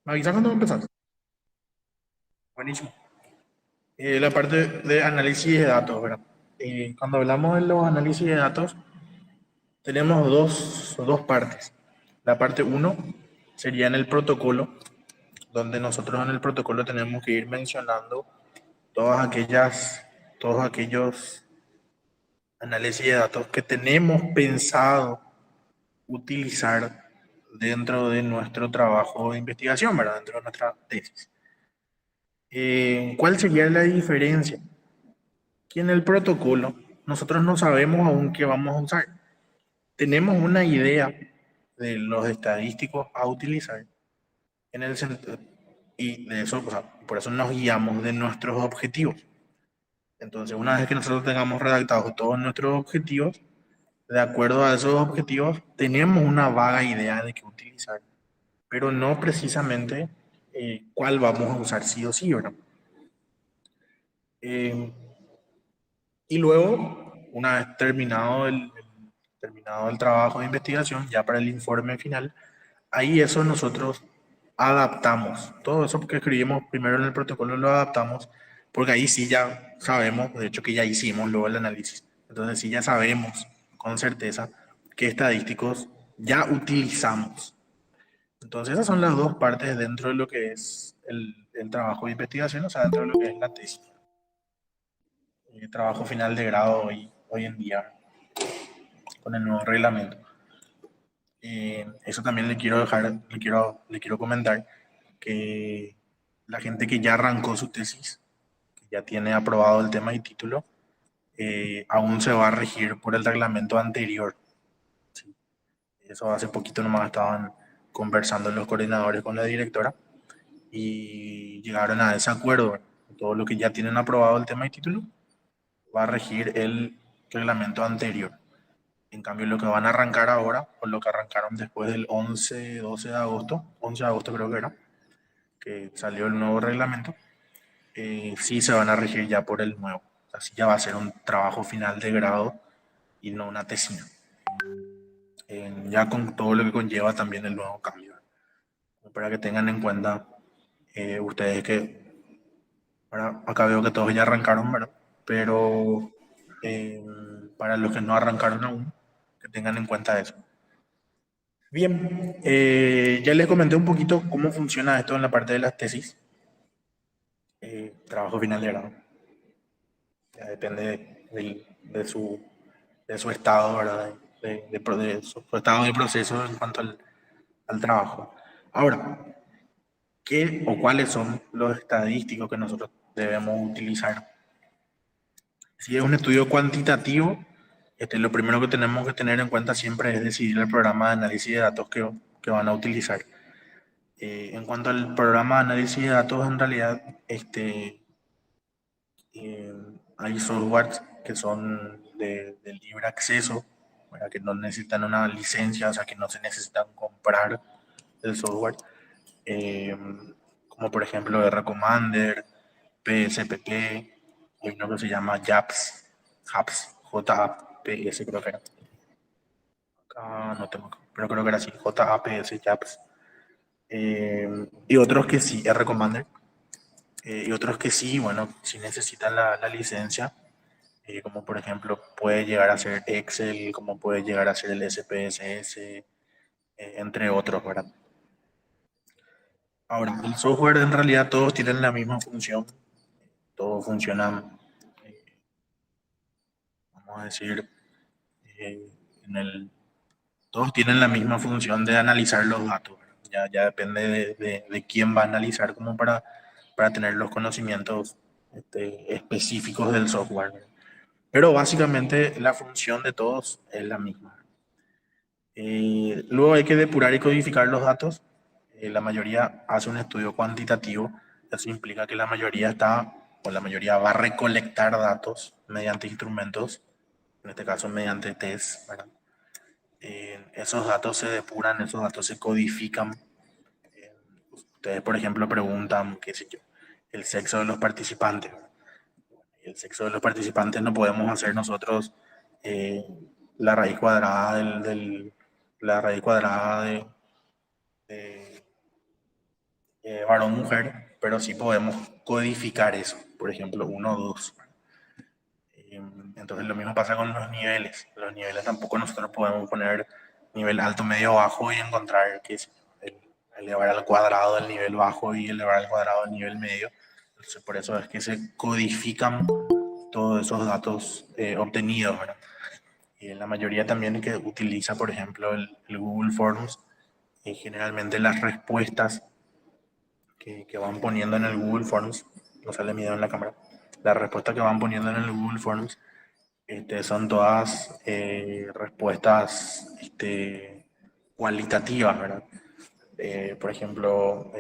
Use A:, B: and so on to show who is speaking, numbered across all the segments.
A: ¿Me avisas cuando empezás? Buenísimo. La parte de análisis de datos, ¿verdad? Cuando hablamos de los análisis de datos, tenemos dos partes. La parte uno sería en el protocolo, donde nosotros en el protocolo tenemos que ir mencionando todos aquellos análisis de datos que tenemos pensado utilizar dentro de nuestro trabajo de investigación, ¿verdad? Dentro de nuestra tesis. ¿Cuál sería la diferencia? Que en el protocolo nosotros no sabemos aún qué vamos a usar. Tenemos una idea de los estadísticos a utilizar en el y de eso, o sea, por eso nos guiamos de nuestros objetivos. Entonces, una vez que nosotros tengamos redactados todos nuestros objetivos, de acuerdo a esos objetivos, tenemos una vaga idea de qué utilizar, pero no precisamente cuál vamos a usar sí o sí, ¿verdad? Eh, y luego, una vez terminado el trabajo de investigación, ya para el informe final, ahí eso nosotros adaptamos. Todo eso que escribimos primero en el protocolo lo adaptamos, porque ahí sí ya sabemos, de hecho que ya hicimos luego el análisis. Entonces sí ya sabemos con certeza qué estadísticos ya utilizamos. Entonces esas son las dos partes dentro de lo que es el trabajo de investigación, o sea, dentro de lo que es la tesis. El trabajo final de grado hoy en día con el nuevo reglamento. Eso también le quiero comentar que la gente que ya arrancó su tesis, que ya tiene aprobado el tema y título, aún se va a regir por el reglamento anterior. ¿Sí? Eso hace poquito nomás estaban conversando los coordinadores con la directora y llegaron a ese acuerdo. Todo lo que ya tienen aprobado el tema y título va a regir el reglamento anterior. En cambio, lo que van a arrancar ahora, o lo que arrancaron después del 11, 12 de agosto, 11 de agosto creo que era, que salió el nuevo reglamento, sí se van a regir ya por el nuevo. Así ya va a ser un trabajo final de grado y no una tesina. Ya con todo lo que conlleva también el nuevo cambio. Para que tengan en cuenta ustedes que, ahora acá veo que todos ya arrancaron, ¿verdad? Pero eh, para los que no arrancaron aún, que tengan en cuenta eso. Bien, ya les comenté un poquito cómo funciona esto en la parte de las tesis, trabajo final de grado. Ya depende de su estado, ¿verdad? De su estado de proceso en cuanto al trabajo. Ahora, ¿qué o cuáles son los estadísticos que nosotros debemos utilizar? Si es un estudio cuantitativo, lo primero que tenemos que tener en cuenta siempre es decidir el programa de análisis de datos que van a utilizar. En cuanto al programa de análisis de datos, en realidad, eh, hay softwares que son de libre acceso, ¿verdad? Que no necesitan una licencia, o sea, que no se necesitan comprar el software, eh, como por ejemplo R Commander, PSPP, hay uno que se llama JAPS, JAPS creo que era. Acá no tengo, pero creo que era así, JAPS, JAPS. Y otros que sí, R Commander, y otros que sí, bueno, sí necesitan la licencia, como por ejemplo puede llegar a ser Excel, como puede llegar a ser el SPSS, entre otros, ¿verdad? Ahora, el software en realidad todos tienen la misma función, todos funcionan, eh, vamos a decir, eh, en el, todos tienen la misma función de analizar los datos, ¿verdad? Ya depende de quién va a analizar como para tener los conocimientos específicos del software, ¿verdad? Pero básicamente la función de todos es la misma. Luego hay que depurar y codificar los datos. La mayoría hace un estudio cuantitativo. Eso implica que la mayoría o la mayoría va a recolectar datos mediante instrumentos, en este caso mediante test, ¿verdad? Esos datos se depuran, esos datos se codifican. Eh, Ustedes, por ejemplo, preguntan, qué sé yo, el sexo de los participantes. El sexo de los participantes no podemos hacer nosotros eh, la raíz cuadrada la raíz cuadrada de varón-mujer, pero sí podemos codificar eso, por ejemplo, uno o dos. Entonces lo mismo pasa con los niveles. Los niveles tampoco nosotros podemos poner nivel alto, medio, bajo y encontrar que es el, elevar al cuadrado del nivel bajo y elevar al cuadrado del nivel medio. Entonces por eso es que se codifican todos esos datos obtenidos, ¿verdad? Y la mayoría también que utiliza, por ejemplo, el Google Forms, y generalmente las respuestas que van poniendo en el Google Forms, no sale mi dedo en la cámara, las respuestas que van poniendo en el Google Forms son todas respuestas cualitativas, ¿verdad? Por ejemplo,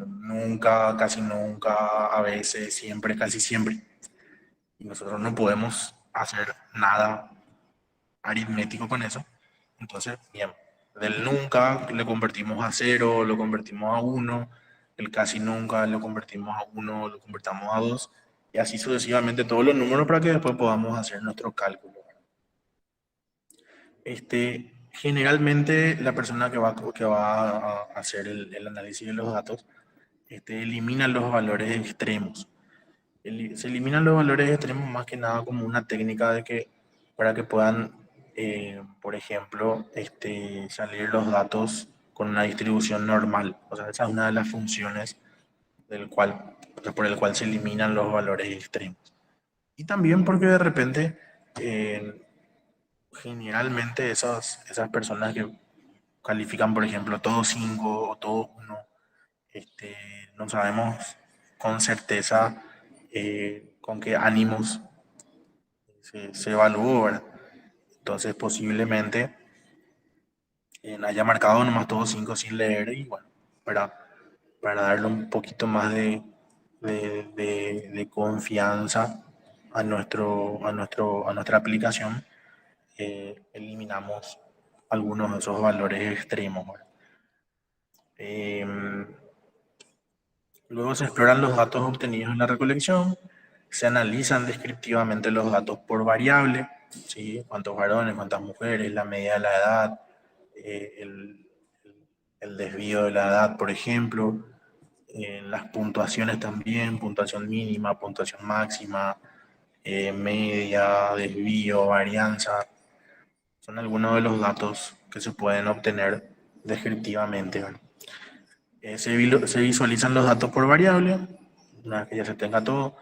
A: nunca, casi nunca, a veces, siempre, casi siempre. Y nosotros no podemos hacer nada aritmético con eso. Entonces, bien, del nunca le convertimos a cero, lo convertimos a uno, el casi nunca lo convertimos a uno, lo convertimos a dos, y así sucesivamente todos los números para que después podamos hacer nuestro cálculo. Generalmente la persona que va a hacer el análisis de los datos elimina los valores extremos. Se eliminan los valores extremos más que nada como una técnica de que para que puedan, por ejemplo, salir los datos con una distribución normal. O sea, esa es una de las funciones por el cual se eliminan los valores extremos. Y también porque de repente, eh, generalmente esas personas que califican, por ejemplo, todo 5 o todo uno, no sabemos con certeza con qué ánimos se evaluó, ¿verdad? Entonces posiblemente haya marcado nomás todo 5 sin leer y bueno, para darle un poquito más de confianza a nuestra aplicación, eliminamos algunos de esos valores extremos, ¿verdad? Eh, Luego se exploran los datos obtenidos en la recolección, se analizan descriptivamente los datos por variable, ¿sí? Cuántos varones, cuántas mujeres, la media de la edad, eh, el, el desvío de la edad, por ejemplo, las puntuaciones también, puntuación mínima, puntuación máxima, media, desvío, varianza, son algunos de los datos que se pueden obtener descriptivamente, ¿verdad? Se visualizan los datos por variable, una vez que ya se tenga todo,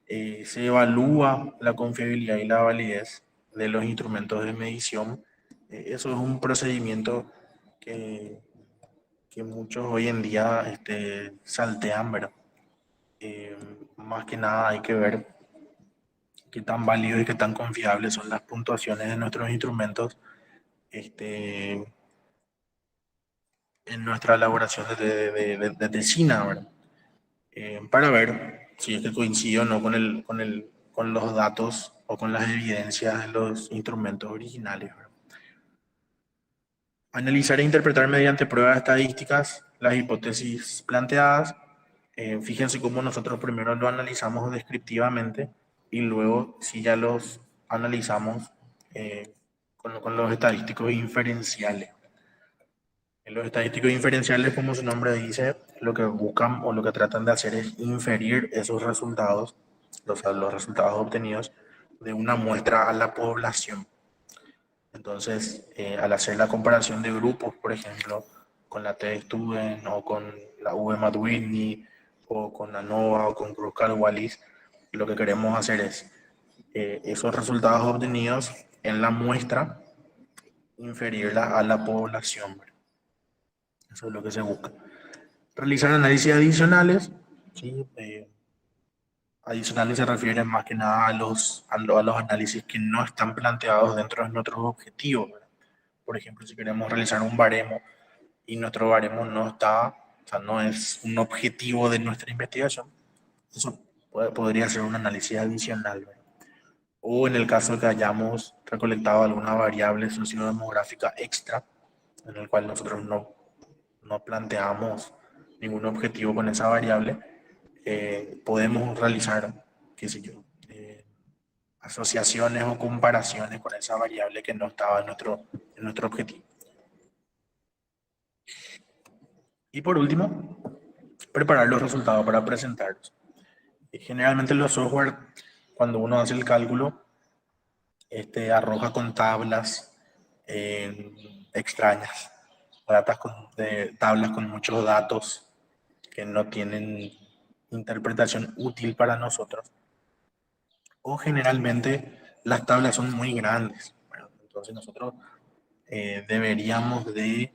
A: se evalúa la confiabilidad y la validez de los instrumentos de medición. Eso es un procedimiento que, que muchos hoy en día saltean, ¿verdad? Eh, Más que nada hay que ver qué tan válidos y qué tan confiables son las puntuaciones de nuestros instrumentos este, en nuestra elaboración de tesina, ¿verdad? Para ver si es que coincide o no con los datos o con las evidencias de los instrumentos originales, ¿verdad? Analizar e interpretar mediante pruebas estadísticas las hipótesis planteadas. Fíjense cómo nosotros primero lo analizamos descriptivamente y luego si ya los analizamos con los estadísticos inferenciales. En los estadísticos inferenciales, como su nombre dice, lo que buscan o lo que tratan de hacer es inferir esos resultados, los resultados obtenidos de una muestra a la población. Entonces, al hacer la comparación de grupos, por ejemplo, con la TED-Student o con la UMass Whitney o con ANOVA o con Kruskal Wallis, lo que queremos hacer es esos resultados obtenidos en la muestra, inferirla a la población. Eso es lo que se busca. Realizar análisis adicionales, ¿sí? Adicionales se refieren más que nada a los análisis que no están planteados dentro de nuestros objetivos, ¿verdad? Por ejemplo, si queremos realizar un baremo y nuestro baremo no está, o sea, no es un objetivo de nuestra investigación, eso podría ser un análisis adicional, ¿verdad? O en el caso de que hayamos recolectado alguna variable sociodemográfica extra, en el cual nosotros no planteamos ningún objetivo con esa variable, podemos realizar, qué sé yo, asociaciones o comparaciones con esa variable que no estaba en nuestro objetivo. Y por último, preparar los resultados para presentarlos. Y generalmente los software, cuando uno hace el cálculo, arroja con tablas extrañas, tablas con muchos datos que no tienen interpretación útil para nosotros. O generalmente las tablas son muy grandes. Bueno, entonces nosotros deberíamos de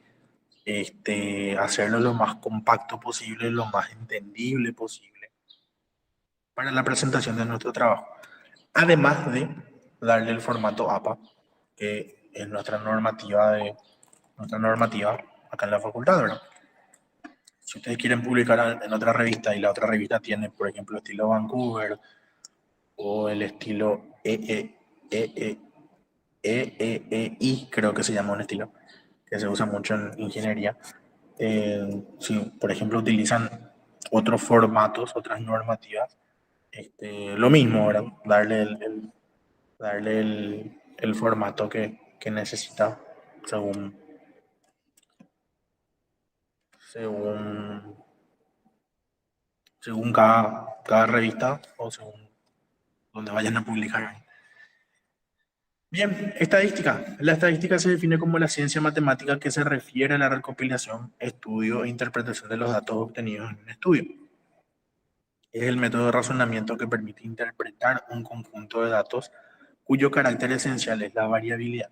A: hacerlo lo más compacto posible, lo más entendible posible para la presentación de nuestro trabajo. Además de darle el formato APA, que es nuestra normativa acá en la facultad, ¿verdad? Si ustedes quieren publicar en otra revista y la otra revista tiene, por ejemplo, estilo Vancouver o el estilo EEI, creo que se llama un estilo, que se usa mucho en ingeniería. Si, por ejemplo, utilizan otros formatos, otras normativas, lo mismo, ¿verdad? Darle el formato que necesita según, según, según cada revista o según donde vayan a publicar. Bien, estadística. La estadística se define como la ciencia matemática que se refiere a la recopilación, estudio e interpretación de los datos obtenidos en un estudio. Es el método de razonamiento que permite interpretar un conjunto de datos cuyo carácter esencial es la variabilidad.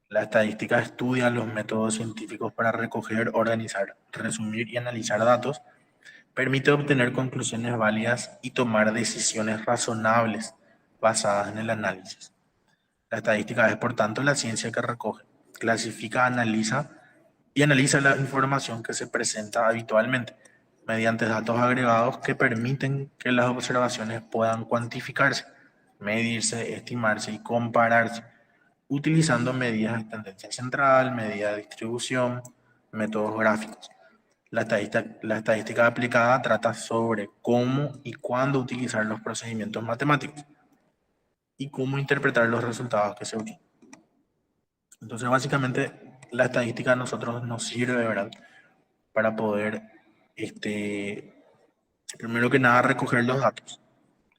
A: La estadística estudia los métodos científicos para recoger, organizar, resumir y analizar datos, permite obtener conclusiones válidas y tomar decisiones razonables basadas en el análisis. La estadística es, por tanto, la ciencia que recoge, clasifica, analiza la información que se presenta habitualmente mediante datos agregados que permiten que las observaciones puedan cuantificarse, medirse, estimarse y compararse, utilizando medidas de tendencia central, medidas de distribución, métodos gráficos. La estadística aplicada trata sobre cómo y cuándo utilizar los procedimientos matemáticos y cómo interpretar los resultados que se obtienen. Entonces, básicamente, la estadística a nosotros nos sirve, ¿verdad? Para poder, primero que nada, recoger los datos.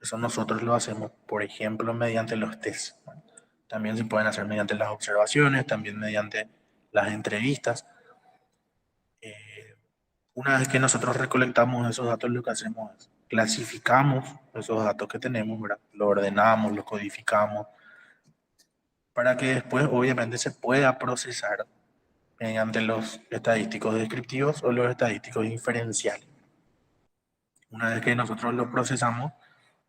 A: Eso nosotros lo hacemos, por ejemplo, mediante los tests. Bueno, también se pueden hacer mediante las observaciones, también mediante las entrevistas. Eh, una vez que nosotros recolectamos esos datos, lo que hacemos es clasificamos esos datos que tenemos, ¿verdad? Lo ordenamos, lo codificamos, para que después, obviamente, se pueda procesar mediante los estadísticos descriptivos o los estadísticos inferenciales. Una vez que nosotros lo procesamos,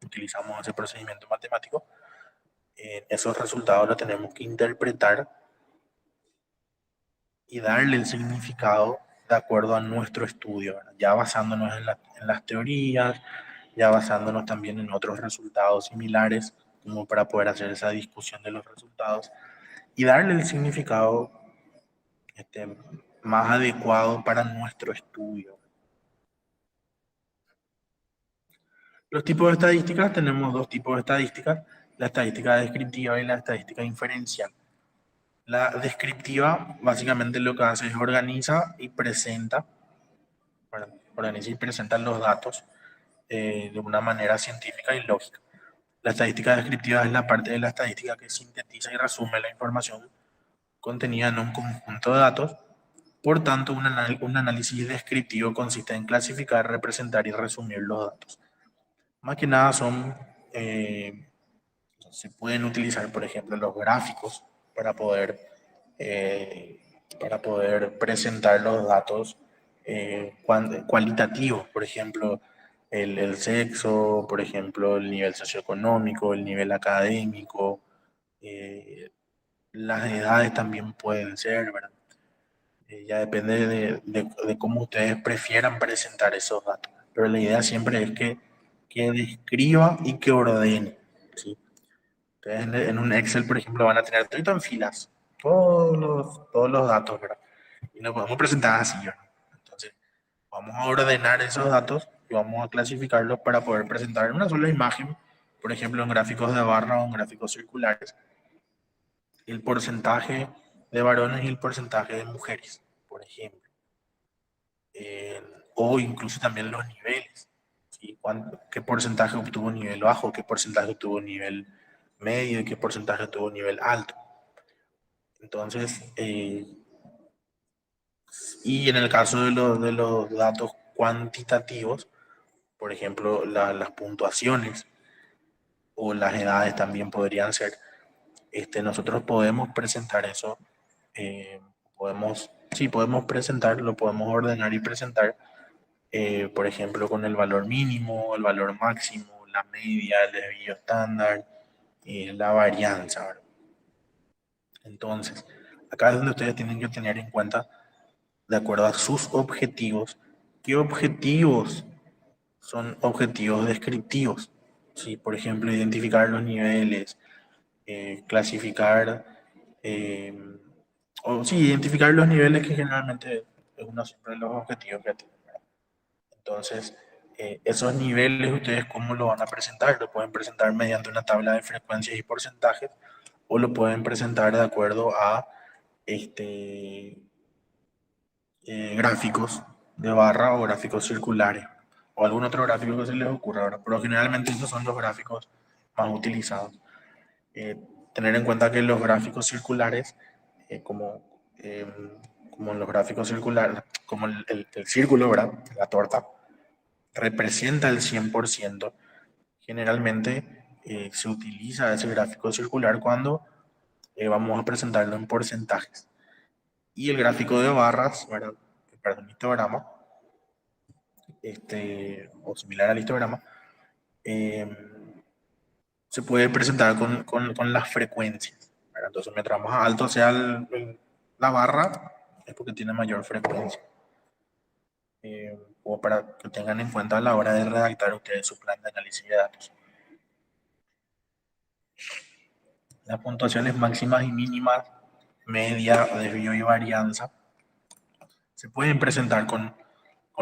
A: utilizamos ese procedimiento matemático, esos resultados los tenemos que interpretar y darle el significado de acuerdo a nuestro estudio, ¿verdad? Ya basándonos en las teorías, ya basándonos también en otros resultados similares, como para poder hacer esa discusión de los resultados y darle el significado este, más adecuado para nuestro estudio. Los tipos de estadísticas, tenemos dos tipos de estadísticas, la estadística descriptiva y la estadística inferencial. La descriptiva básicamente lo que hace es organiza y presenta los datos de una manera científica y lógica. La estadística descriptiva es la parte de la estadística que sintetiza y resume la información contenida en un conjunto de datos. Por tanto, un análisis descriptivo consiste en clasificar, representar y resumir los datos. Más que nada se pueden utilizar, por ejemplo, los gráficos para poder, eh, para poder presentar los datos cualitativos, por ejemplo, el sexo, por ejemplo, el nivel socioeconómico, el nivel académico, eh, las edades también pueden ser, ¿verdad? Ya depende de cómo ustedes prefieran presentar esos datos. Pero la idea siempre es que describa y que ordene, ¿sí? Ustedes en un Excel, por ejemplo, van a tener todo en filas, todos los datos, ¿verdad? Y lo podemos presentar así, ¿verdad? Entonces, vamos a ordenar esos datos y vamos a clasificarlos para poder presentar en una sola imagen, por ejemplo, en gráficos de barra o en gráficos circulares, el porcentaje de varones y el porcentaje de mujeres, por ejemplo. o incluso también los niveles. ¿Sí? ¿Qué porcentaje obtuvo nivel bajo? ¿Qué porcentaje obtuvo nivel medio? ¿Y qué porcentaje obtuvo nivel alto? Entonces, y en el caso de los datos cuantitativos, por ejemplo, las puntuaciones o las edades también podrían ser, nosotros podemos presentar eso, sí, podemos presentar, lo podemos ordenar y presentar, por ejemplo, con el valor mínimo, el valor máximo, la media, el desvío estándar, la varianza, ¿verdad? Entonces, acá es donde ustedes tienen que tener en cuenta, de acuerdo a sus objetivos, qué objetivos son objetivos descriptivos. ¿Sí? Por ejemplo, identificar los niveles, clasificar, eh, o sí, identificar los niveles que generalmente es uno siempre de los objetivos que tienen. Entonces, esos niveles ustedes cómo lo van a presentar, lo pueden presentar mediante una tabla de frecuencias y porcentajes o lo pueden presentar de acuerdo a este, gráficos de barra o gráficos circulares o algún otro gráfico que se les ocurra ahora, pero generalmente esos son los gráficos más utilizados. Eh, Tener en cuenta que los gráficos circulares, como en los gráficos circulares, como el círculo, ¿verdad? La torta, representa el 100%. Generalmente se utiliza ese gráfico circular cuando vamos a presentarlo en porcentajes. Y el gráfico de barras, ¿verdad? Perdón, histograma, o similar al histograma, eh, se puede presentar con las frecuencias, ¿verdad? Entonces, mientras más alto sea la barra, es porque tiene mayor frecuencia. O para que tengan en cuenta a la hora de redactar ustedes su plan de análisis de datos. Las puntuaciones máximas y mínimas, media, desvío y varianza, se pueden presentar con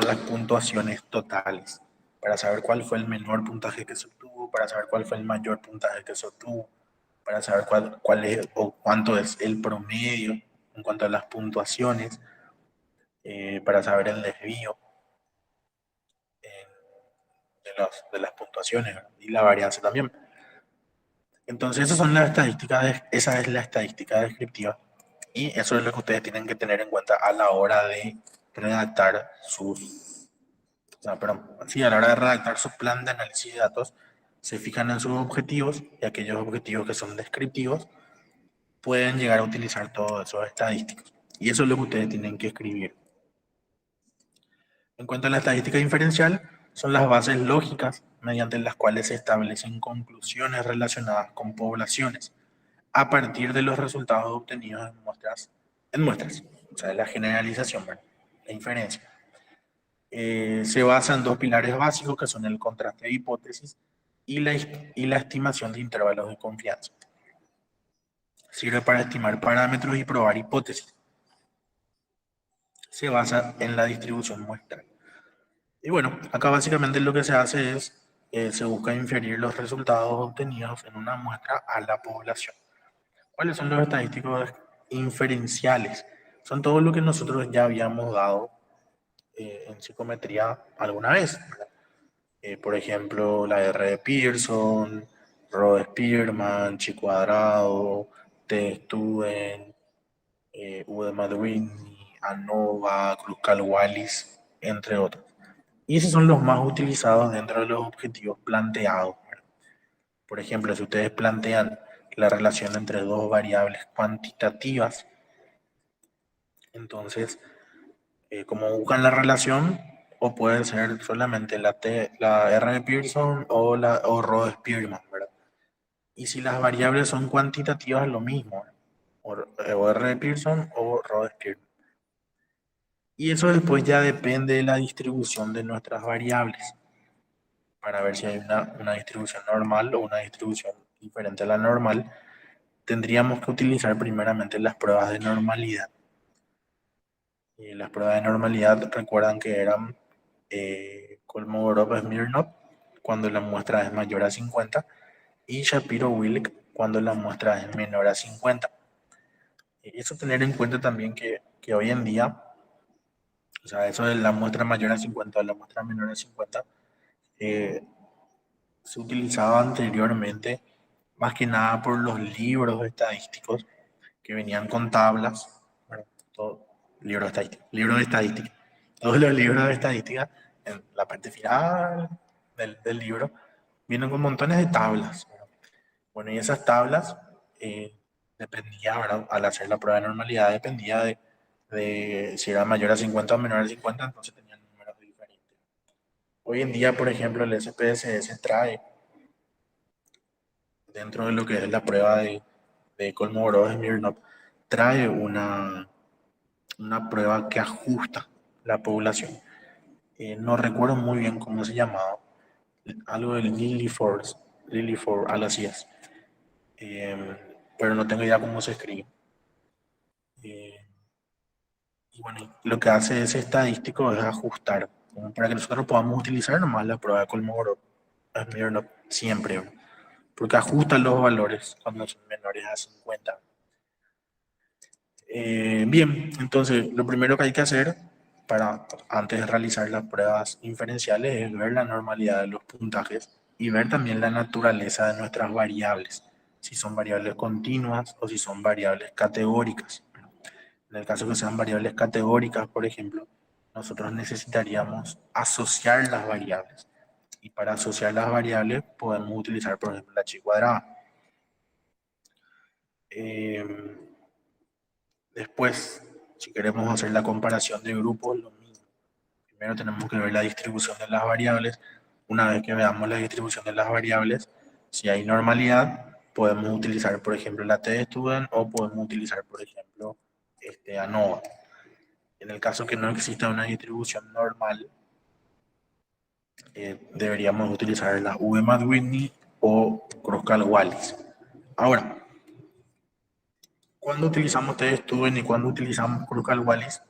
A: las puntuaciones totales, para saber cuál fue el menor puntaje que se obtuvo, para saber cuál fue el mayor puntaje que se obtuvo, para saber cuál es o cuánto es el promedio en cuanto a las puntuaciones, para saber el desvío eh, de las puntuaciones, ¿verdad? Y la varianza también. Entonces, esas son las estadísticas, esa es la estadística descriptiva y eso es lo que ustedes tienen que tener en cuenta a la hora de redactar o sea, perdón, sí, a la hora de redactar su plan de análisis de datos, se fijan en sus objetivos y aquellos objetivos que son descriptivos pueden llegar a utilizar todos esos estadísticos. Y eso es lo que ustedes tienen que escribir. En cuanto a la estadística inferencial, son las bases lógicas mediante las cuales se establecen conclusiones relacionadas con poblaciones a partir de los resultados obtenidos en muestras, o sea, la generalización, ¿verdad? La inferencia. Se basa en dos pilares básicos que son el contraste de hipótesis y la estimación de intervalos de confianza. Sirve para estimar parámetros y probar hipótesis. Se basa en la distribución muestral. Y bueno, acá básicamente lo que se hace es, se busca inferir los resultados obtenidos en una muestra a la población. ¿Cuáles son los estadísticos inferenciales? Son todo lo que nosotros ya habíamos dado en psicometría alguna vez. Por ejemplo, la R de Pearson, Rho de Spearman, Chi cuadrado, T Student, U de Madwin, ANOVA, Kruskal-Wallis, entre otros. Y esos son los más utilizados dentro de los objetivos planteados. Por ejemplo, si ustedes plantean la relación entre dos variables cuantitativas, entonces, como buscan la relación, o puede ser solamente la R de Pearson o Rho de Spearman, ¿verdad? Y si las variables son cuantitativas, lo mismo, o R de Pearson o Rho de Spearman. Y eso después ya depende de la distribución de nuestras variables, para ver si hay una distribución normal o una distribución diferente a la normal. Tendríamos que utilizar primeramente las pruebas de normalidad. Y las pruebas de normalidad recuerdan que eran Kolmogorov-Smirnov cuando la muestra es mayor a 50 y Shapiro-Wilk cuando la muestra es menor a 50. Y eso tener en cuenta también que hoy en día O sea, eso de la muestra mayor a 50 o la muestra menor a 50 eh, se utilizaba anteriormente más que nada por los libros estadísticos que venían con tablas, bueno, todo, libro de estadística, todos los libros de estadística en la parte final del libro vienen con montones de tablas. Bueno, y esas tablas dependía, ¿verdad? Al hacer la prueba de normalidad dependía de si era mayor a 50 o menor a 50, entonces tenían números diferentes. Hoy en día, por ejemplo, el SPSS trae dentro de lo que es la prueba de Kolmogorov-Smirnov, trae una prueba que ajusta la población. No recuerdo muy bien cómo se llamaba, algo de Lily Ford, algo así es. Eh, pero no tengo idea cómo se escribe. Eh, y bueno, lo que hace ese estadístico es ajustar, como para que nosotros podamos utilizar nomás la prueba de Kolmogorov-Smirnov siempre, ¿verdad? Porque ajusta los valores cuando son menores a 50. Bien, entonces lo primero que hay que hacer para antes de realizar las pruebas inferenciales es ver la normalidad de los puntajes y ver también la naturaleza de nuestras variables, si son variables continuas o si son variables categóricas. En el caso que sean variables categóricas, por ejemplo, nosotros necesitaríamos asociar las variables. Y para asociar las variables podemos utilizar, por ejemplo, la chi cuadrada. Eh, Después, si queremos hacer la comparación de grupos, lo mismo. Primero tenemos que ver la distribución de las variables. Una vez que veamos la distribución de las variables, si hay normalidad, podemos utilizar, por ejemplo, la t-student o podemos utilizar, por ejemplo, ANOVA. En el caso que no exista una distribución normal, deberíamos utilizar la V-MAT-Whitney o Kruskal-Wallis. Ahora, ¿cuándo utilizamos t-student y cuándo utilizamos Kruskal-Wallis?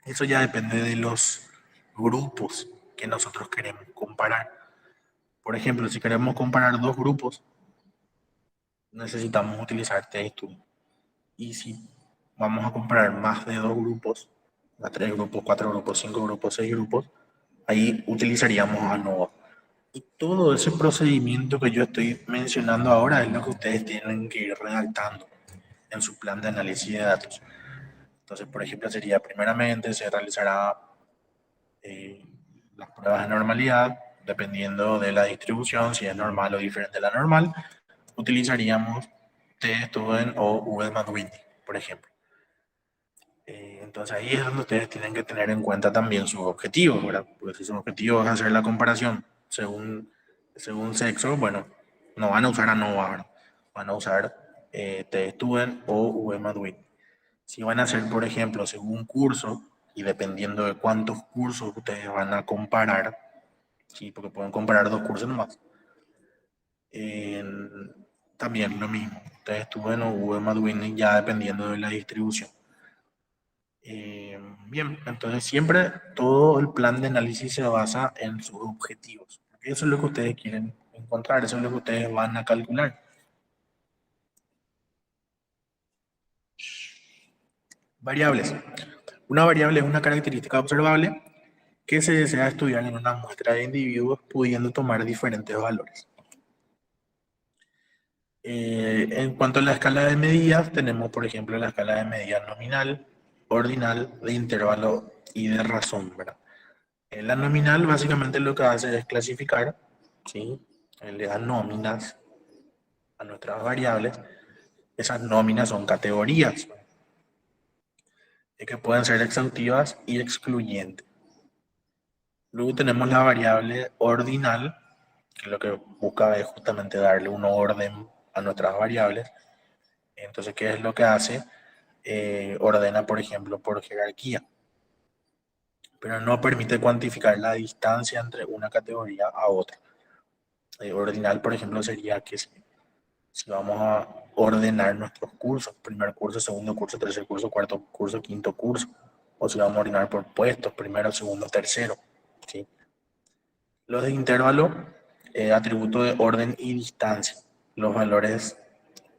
A: Eso ya depende de los grupos que nosotros queremos comparar. Por ejemplo, si queremos comparar dos grupos, necesitamos utilizar TestStudent. Y si vamos a comparar más de dos grupos, a tres grupos, cuatro grupos, cinco grupos, seis grupos, ahí utilizaríamos ANOVA. Y todo ese procedimiento que yo estoy mencionando ahora es lo que ustedes tienen que ir redactando en su plan de análisis de datos. Entonces, por ejemplo, sería primeramente se realizará eh, las pruebas de normalidad, dependiendo de la distribución, si es normal o diferente a la normal, utilizaríamos t-student o v-MAT-Whitney, por ejemplo. Entonces ahí es donde ustedes tienen que tener en cuenta también sus objetivos, ¿verdad? Porque si su objetivo es hacer la comparación según sexo, bueno, no van a usar ANOVA, ¿verdad? Van a usar t-student o v-MAT-Whitney. Si van a hacer, por ejemplo, según curso, y dependiendo de cuántos cursos ustedes van a comparar, ¿sí? Porque pueden comparar dos cursos nomás. También lo mismo, ustedes estuven o V-MAT-Whitney ya dependiendo de la distribución. Bien, entonces siempre todo el plan de análisis se basa en sus objetivos. Eso es lo que ustedes quieren encontrar, eso es lo que ustedes van a calcular. Variables. Una variable es una característica observable que se desea estudiar en una muestra de individuos pudiendo tomar diferentes valores. En cuanto a la escala de medidas, tenemos por ejemplo la escala de medidas nominal, ordinal, de intervalo y de razón, ¿verdad? La nominal básicamente lo que hace es clasificar, ¿sí? Le da nóminas a nuestras variables. Esas nóminas son categorías que pueden ser exhaustivas y excluyentes. Luego tenemos la variable ordinal, que lo que busca es justamente darle un orden a nuestras variables. Entonces, ¿qué es lo que hace? Ordena, por ejemplo, por jerarquía, pero no permite cuantificar la distancia entre una categoría a otra. Ordinal, por ejemplo, sería que si vamos a ordenar nuestros cursos, primer curso, segundo curso, tercer curso, cuarto curso, quinto curso, o si vamos a ordenar por puestos, primero, segundo, tercero. ¿Sí? Los de intervalo, atributo de orden y distancia. Los valores,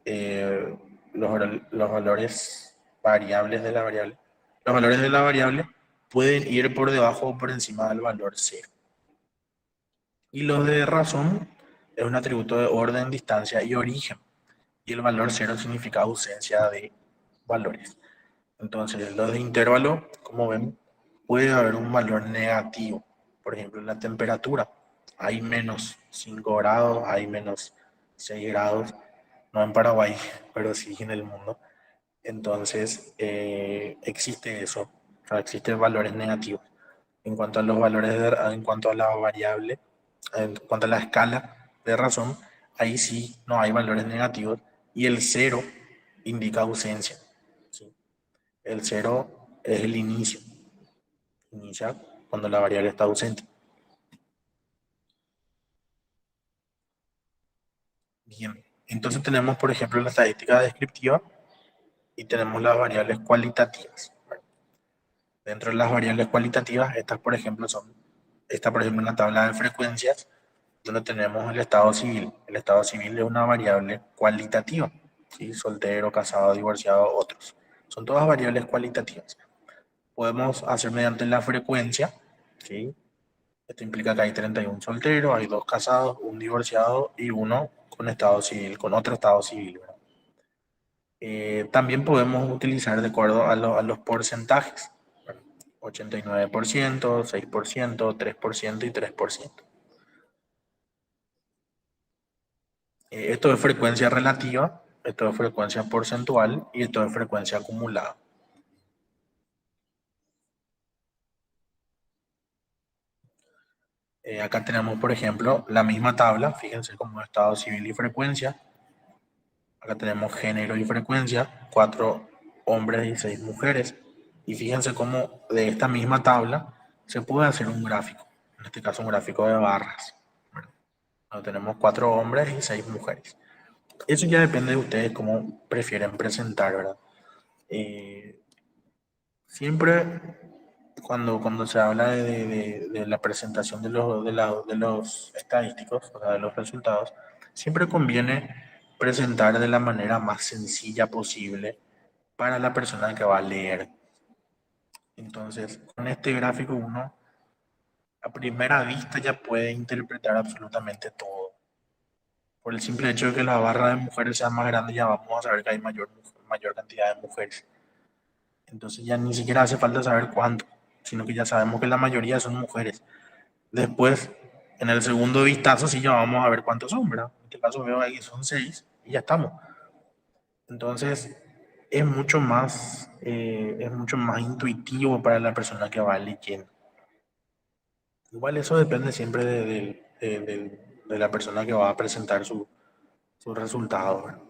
A: eh, los valores variables de la variable. Los valores de la variable pueden ir por debajo o por encima del valor cero. Y los de razón es un atributo de orden, distancia y origen. Y el valor cero significa ausencia de valores. Entonces, los de intervalo, como ven, puede haber un valor negativo. Por ejemplo, en la temperatura hay menos 5 grados, hay menos 6 grados, no en Paraguay, pero sí en el mundo. Entonces, existe eso, o sea, existen valores negativos. En cuanto a los valores, en cuanto a la variable, en cuanto a la escala de razón, ahí sí no hay valores negativos y el cero indica ausencia. ¿Sí? El cero es el inicio, inicia cuando la variable está ausente. Bien, entonces tenemos, por ejemplo, la estadística descriptiva y tenemos las variables cualitativas. Dentro de las variables cualitativas, estas, por ejemplo, esta, por ejemplo, una tabla de frecuencias donde tenemos el estado civil. El estado civil es una variable cualitativa, ¿sí? Soltero, casado, divorciado, otros. Son todas variables cualitativas. Podemos hacer mediante la frecuencia, ¿sí? Esto implica que hay 31 solteros, hay 2 casados, un divorciado y uno con estado civil, con otro estado civil, ¿verdad? También podemos utilizar de acuerdo a los porcentajes, ¿verdad? 89%, 6%, 3% y 3%. Esto es frecuencia relativa, esto es frecuencia porcentual y esto es frecuencia acumulada. Acá tenemos, por ejemplo, la misma tabla, fíjense como estado civil y frecuencia. Acá tenemos género y frecuencia, 4 hombres y 6 mujeres. Y fíjense cómo de esta misma tabla se puede hacer un gráfico, en este caso un gráfico de barras. Bueno, tenemos 4 hombres y 6 mujeres. Eso ya depende de ustedes cómo prefieren presentar, ¿verdad? Eh, Siempre cuando se habla de la presentación de los estadísticos, o sea, de los resultados, siempre conviene presentar de la manera más sencilla posible para la persona que va a leer. Entonces, con este gráfico uno a primera vista ya puede interpretar absolutamente todo. Por el simple hecho de que la barra de mujeres sea más grande, ya vamos a saber que hay mayor cantidad de mujeres. Entonces ya ni siquiera hace falta saber cuánto, sino que ya sabemos que la mayoría son mujeres. Después, en el segundo vistazo, sí ya vamos a ver cuántos son, ¿verdad? En este caso veo ahí que son 6 y ya estamos. Entonces, es mucho más intuitivo para la persona que va leyendo. Igual eso depende siempre de la persona que va a presentar su resultado, ¿verdad?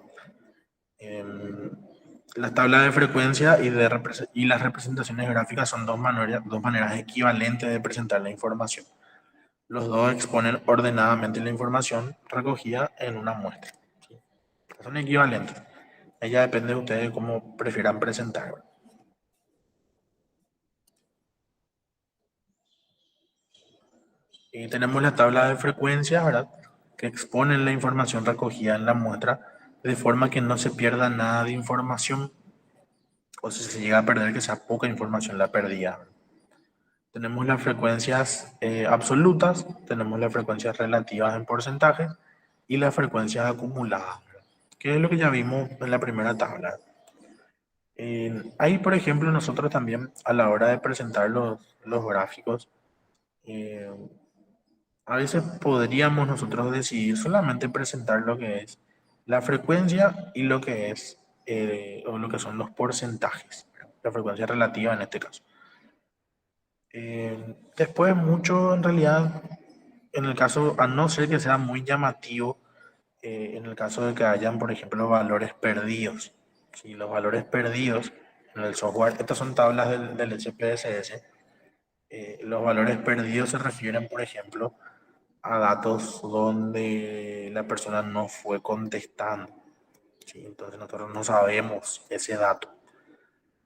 A: Em, las tablas de frecuencia y las representaciones gráficas son dos maneras equivalentes de presentar la información. Los dos exponen ordenadamente la información recogida en una muestra. ¿Sí? Son equivalentes. Ella depende de ustedes cómo prefieran presentar. Y tenemos la tabla de frecuencia, ¿verdad? Que exponen la información recogida en la muestra de forma que no se pierda nada de información o si se llega a perder que sea poca información la perdida. Tenemos las frecuencias absolutas, tenemos las frecuencias relativas en porcentajes y las frecuencias acumuladas, que es lo que ya vimos en la primera tabla. Ahí, por ejemplo, nosotros también a la hora de presentar los gráficos, eh, a veces podríamos nosotros decidir solamente presentar lo que es la frecuencia y lo que es o lo que son los porcentajes, la frecuencia relativa en este caso. Después mucho en realidad, en el caso, a no ser que sea muy llamativo, en el caso de que hayan, por ejemplo, valores perdidos. Si los valores perdidos en el software, estas son tablas del SPSS, los valores perdidos se refieren, por ejemplo, a datos donde la persona no fue contestando. ¿Sí? Entonces nosotros no sabemos ese dato.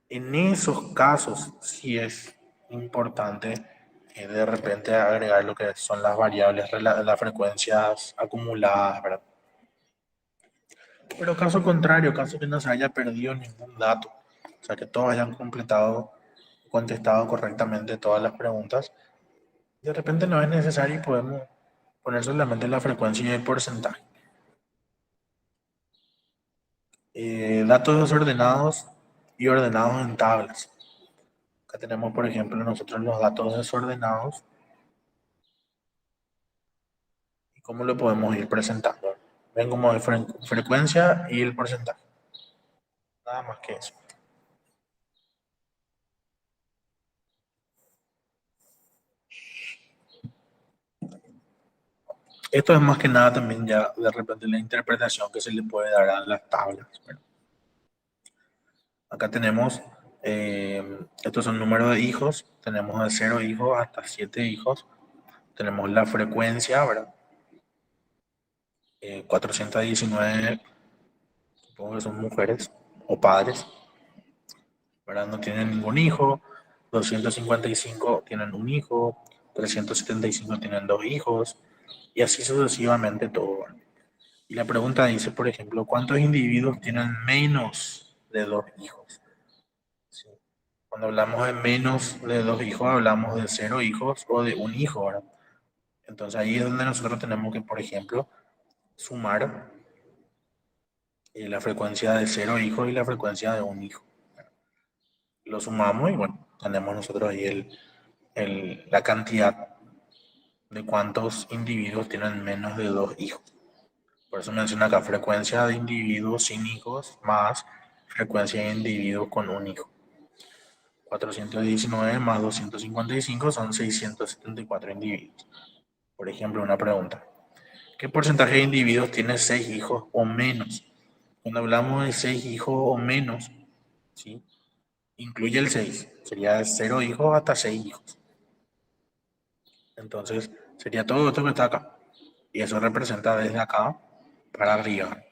A: En esos casos sí es importante de repente agregar lo que son las variables, las frecuencias acumuladas, ¿verdad? Pero caso contrario, caso que no se haya perdido ningún dato, o sea que todos hayan completado contestado correctamente todas las preguntas. De repente no es necesario y podemos poner solamente la frecuencia y el porcentaje. Datos desordenados y ordenados en tablas. Acá tenemos, por ejemplo, nosotros los datos desordenados y cómo lo podemos ir presentando. Ven como de frecuencia y el porcentaje. Nada más que eso. Esto es más que nada también ya de repente la interpretación que se le puede dar a las tablas. Bueno, acá tenemos, estos son números de hijos, tenemos de 0 hijos hasta 7 hijos, tenemos la frecuencia, ¿verdad? 419, supongo que son mujeres o padres, ¿verdad? No tienen ningún hijo, 255 tienen un hijo, 375 tienen dos hijos, y así sucesivamente todo, ¿verdad? Y la pregunta dice, por ejemplo, ¿cuántos individuos tienen menos de dos hijos? ¿Sí? Cuando hablamos de menos de dos hijos, hablamos de 0 hijos o de un hijo, ¿verdad? Entonces ahí es donde nosotros tenemos que, por ejemplo, sumar la frecuencia de 0 hijos y la frecuencia de un hijo. Lo sumamos y bueno, tenemos nosotros ahí la cantidad de cuántos individuos tienen menos de dos hijos. Por eso menciona acá frecuencia de individuos sin hijos más frecuencia de individuos con un hijo. 419 más 255 son 674 individuos. Por ejemplo, una pregunta. ¿Qué porcentaje de individuos tiene 6 hijos o menos? Cuando hablamos de 6 hijos o menos, ¿sí? Incluye el 6. Sería de 0 hijos hasta 6 hijos. Entonces, sería todo esto que está acá. Y eso representa desde acá para arriba.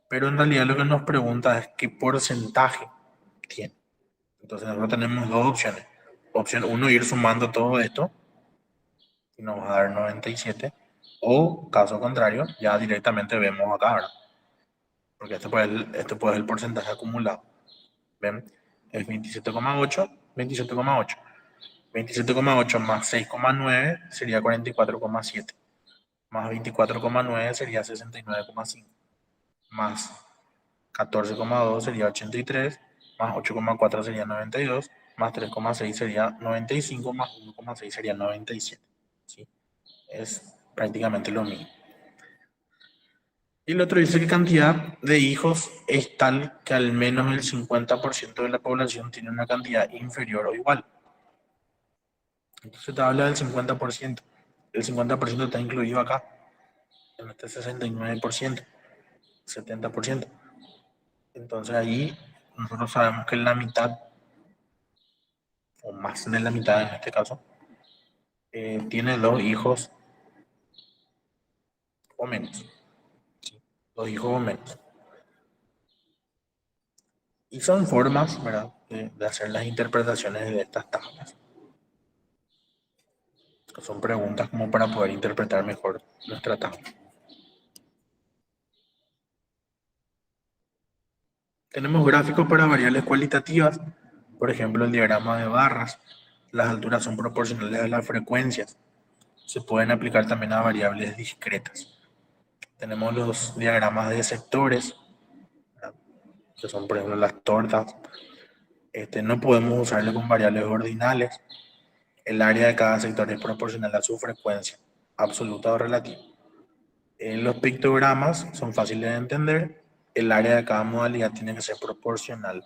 A: Pero en realidad lo que nos pregunta es qué porcentaje tiene. Entonces nosotros tenemos dos opciones. Opción uno, ir sumando todo esto y nos va a dar 97. O caso contrario, ya directamente vemos acá, ¿verdad? Porque este puede ser el porcentaje acumulado. ¿Ven? Es 27,8, 27,8. 27,8 más 6,9 sería 44,7. Más 24,9 sería 69,5. Más 14,2 sería 83, más 8,4 sería 92, más 3,6 sería 95, más 1,6 sería 97. ¿Sí? Es prácticamente lo mismo. Y el otro dice que cantidad de hijos es tal que al menos el 50% de la población tiene una cantidad inferior o igual. Entonces te habla del 50%. El 50% está incluido acá, en este 69%, 70%. Entonces ahí nosotros sabemos que la mitad o más de la mitad en este caso, tiene dos hijos o menos. ¿Sí? Dos hijos o menos. Y son formas, ¿verdad?, de hacer las interpretaciones de estas tablas. Son preguntas como para poder interpretar mejor nuestra tabla. Tenemos gráficos para variables cualitativas, por ejemplo el diagrama de barras. Las alturas son proporcionales a las frecuencias. Se pueden aplicar también a variables discretas. Tenemos los diagramas de sectores, ¿verdad?, que son por ejemplo las tortas. No podemos usarlo con variables ordinales. El área de cada sector es proporcional a su frecuencia, absoluta o relativa. Los pictogramas son fáciles de entender. El área de cada modalidad tiene que ser proporcional.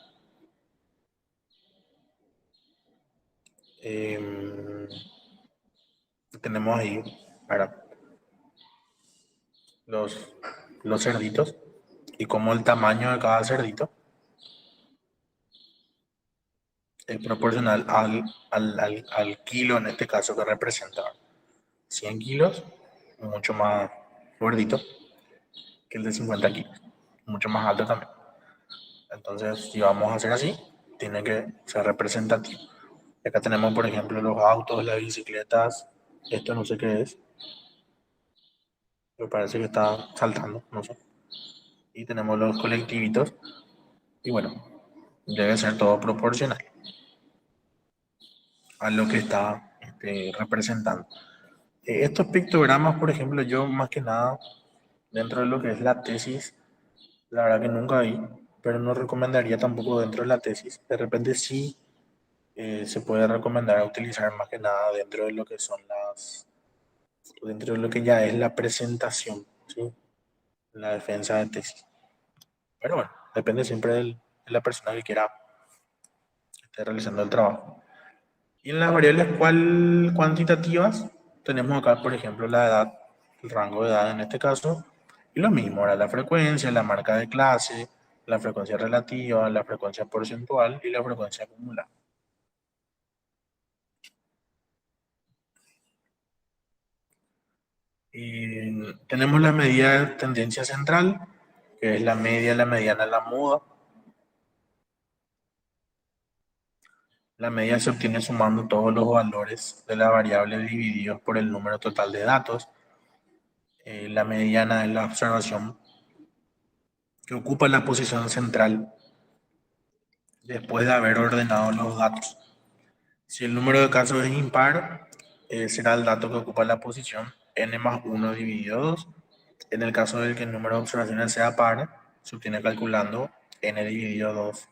A: Eh, tenemos ahí para los, los cerditos y como el tamaño de cada cerdito es proporcional al kilo, en este caso, que representa 100 kilos, mucho más gordito que el de 50 kilos, mucho más alto también. Entonces, si vamos a hacer así, tiene que ser representativo. Acá tenemos, por ejemplo, los autos, las bicicletas. Esto no sé qué es. Me parece que está saltando, no sé. Y tenemos los colectivitos. Y bueno, debe ser todo proporcional. a lo que está representando. Estos pictogramas, por ejemplo, yo más que nada, dentro de lo que es la tesis, la verdad que nunca vi, pero no recomendaría tampoco dentro de la tesis. De repente sí se puede recomendar utilizar más que nada dentro de lo que son dentro de lo que ya es la presentación, ¿sí? La defensa de tesis. Pero bueno, depende siempre de la persona que quiera que esté realizando el trabajo. Y en las variables cuantitativas tenemos acá, por ejemplo, la edad, el rango de edad en este caso, y lo mismo, ahora la frecuencia, la marca de clase, la frecuencia relativa, la frecuencia porcentual y la frecuencia acumulada. Y tenemos la medida de tendencia central, que es la media, la mediana, la muda. La media se obtiene sumando todos los valores de la variable divididos por el número total de datos. La mediana es la observación que ocupa la posición central después de haber ordenado los datos. Si el número de casos es impar, será el dato que ocupa la posición n más 1 dividido 2. En el caso de que el número de observaciones sea par, se obtiene calculando n dividido 2.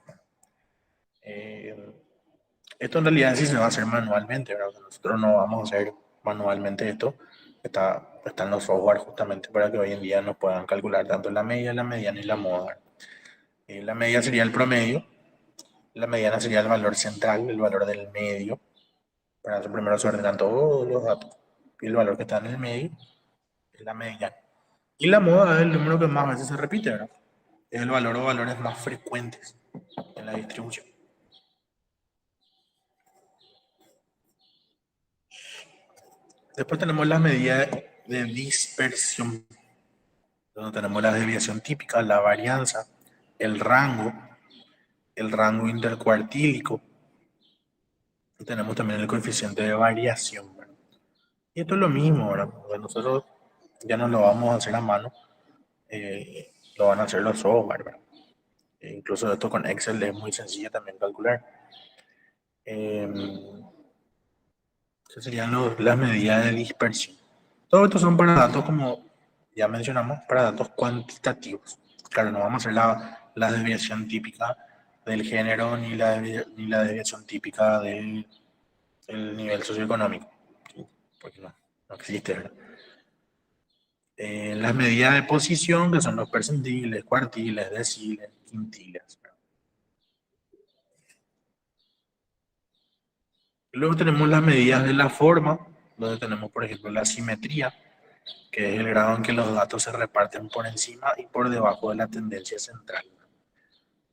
A: Eh, Esto en realidad sí se va a hacer manualmente, ¿verdad? Nosotros no vamos a hacer manualmente esto. Está en los software justamente para que hoy en día nos puedan calcular tanto la media, la mediana y la moda. La media sería el promedio, la mediana sería el valor central, el valor del medio. Para eso primero se ordenan todos los datos. Y el valor que está en el medio es la mediana. Y la moda es el número que más veces se repite, ¿verdad? Es el valor o valores más frecuentes en la distribución. Después tenemos las medidas de dispersión, donde tenemos la desviación típica, la varianza, el rango intercuartílico, y tenemos también el coeficiente de variación, ¿verdad? Y esto es lo mismo, ¿verdad? Porque nosotros ya no lo vamos a hacer a mano, lo van a hacer los software, ¿verdad? Incluso esto con Excel es muy sencillo también calcular. Eh, Esas serían las medidas de dispersión. Todo esto son para datos, como ya mencionamos, para datos cuantitativos. Claro, no vamos a hacer la desviación típica del género ni la desviación típica del nivel socioeconómico, ¿sí? Porque no existe, ¿verdad? Las medidas de posición, que son los percentiles, cuartiles, deciles, quintiles, ¿verdad? Luego tenemos las medidas de la forma, donde tenemos, por ejemplo, la simetría, que es el grado en que los datos se reparten por encima y por debajo de la tendencia central.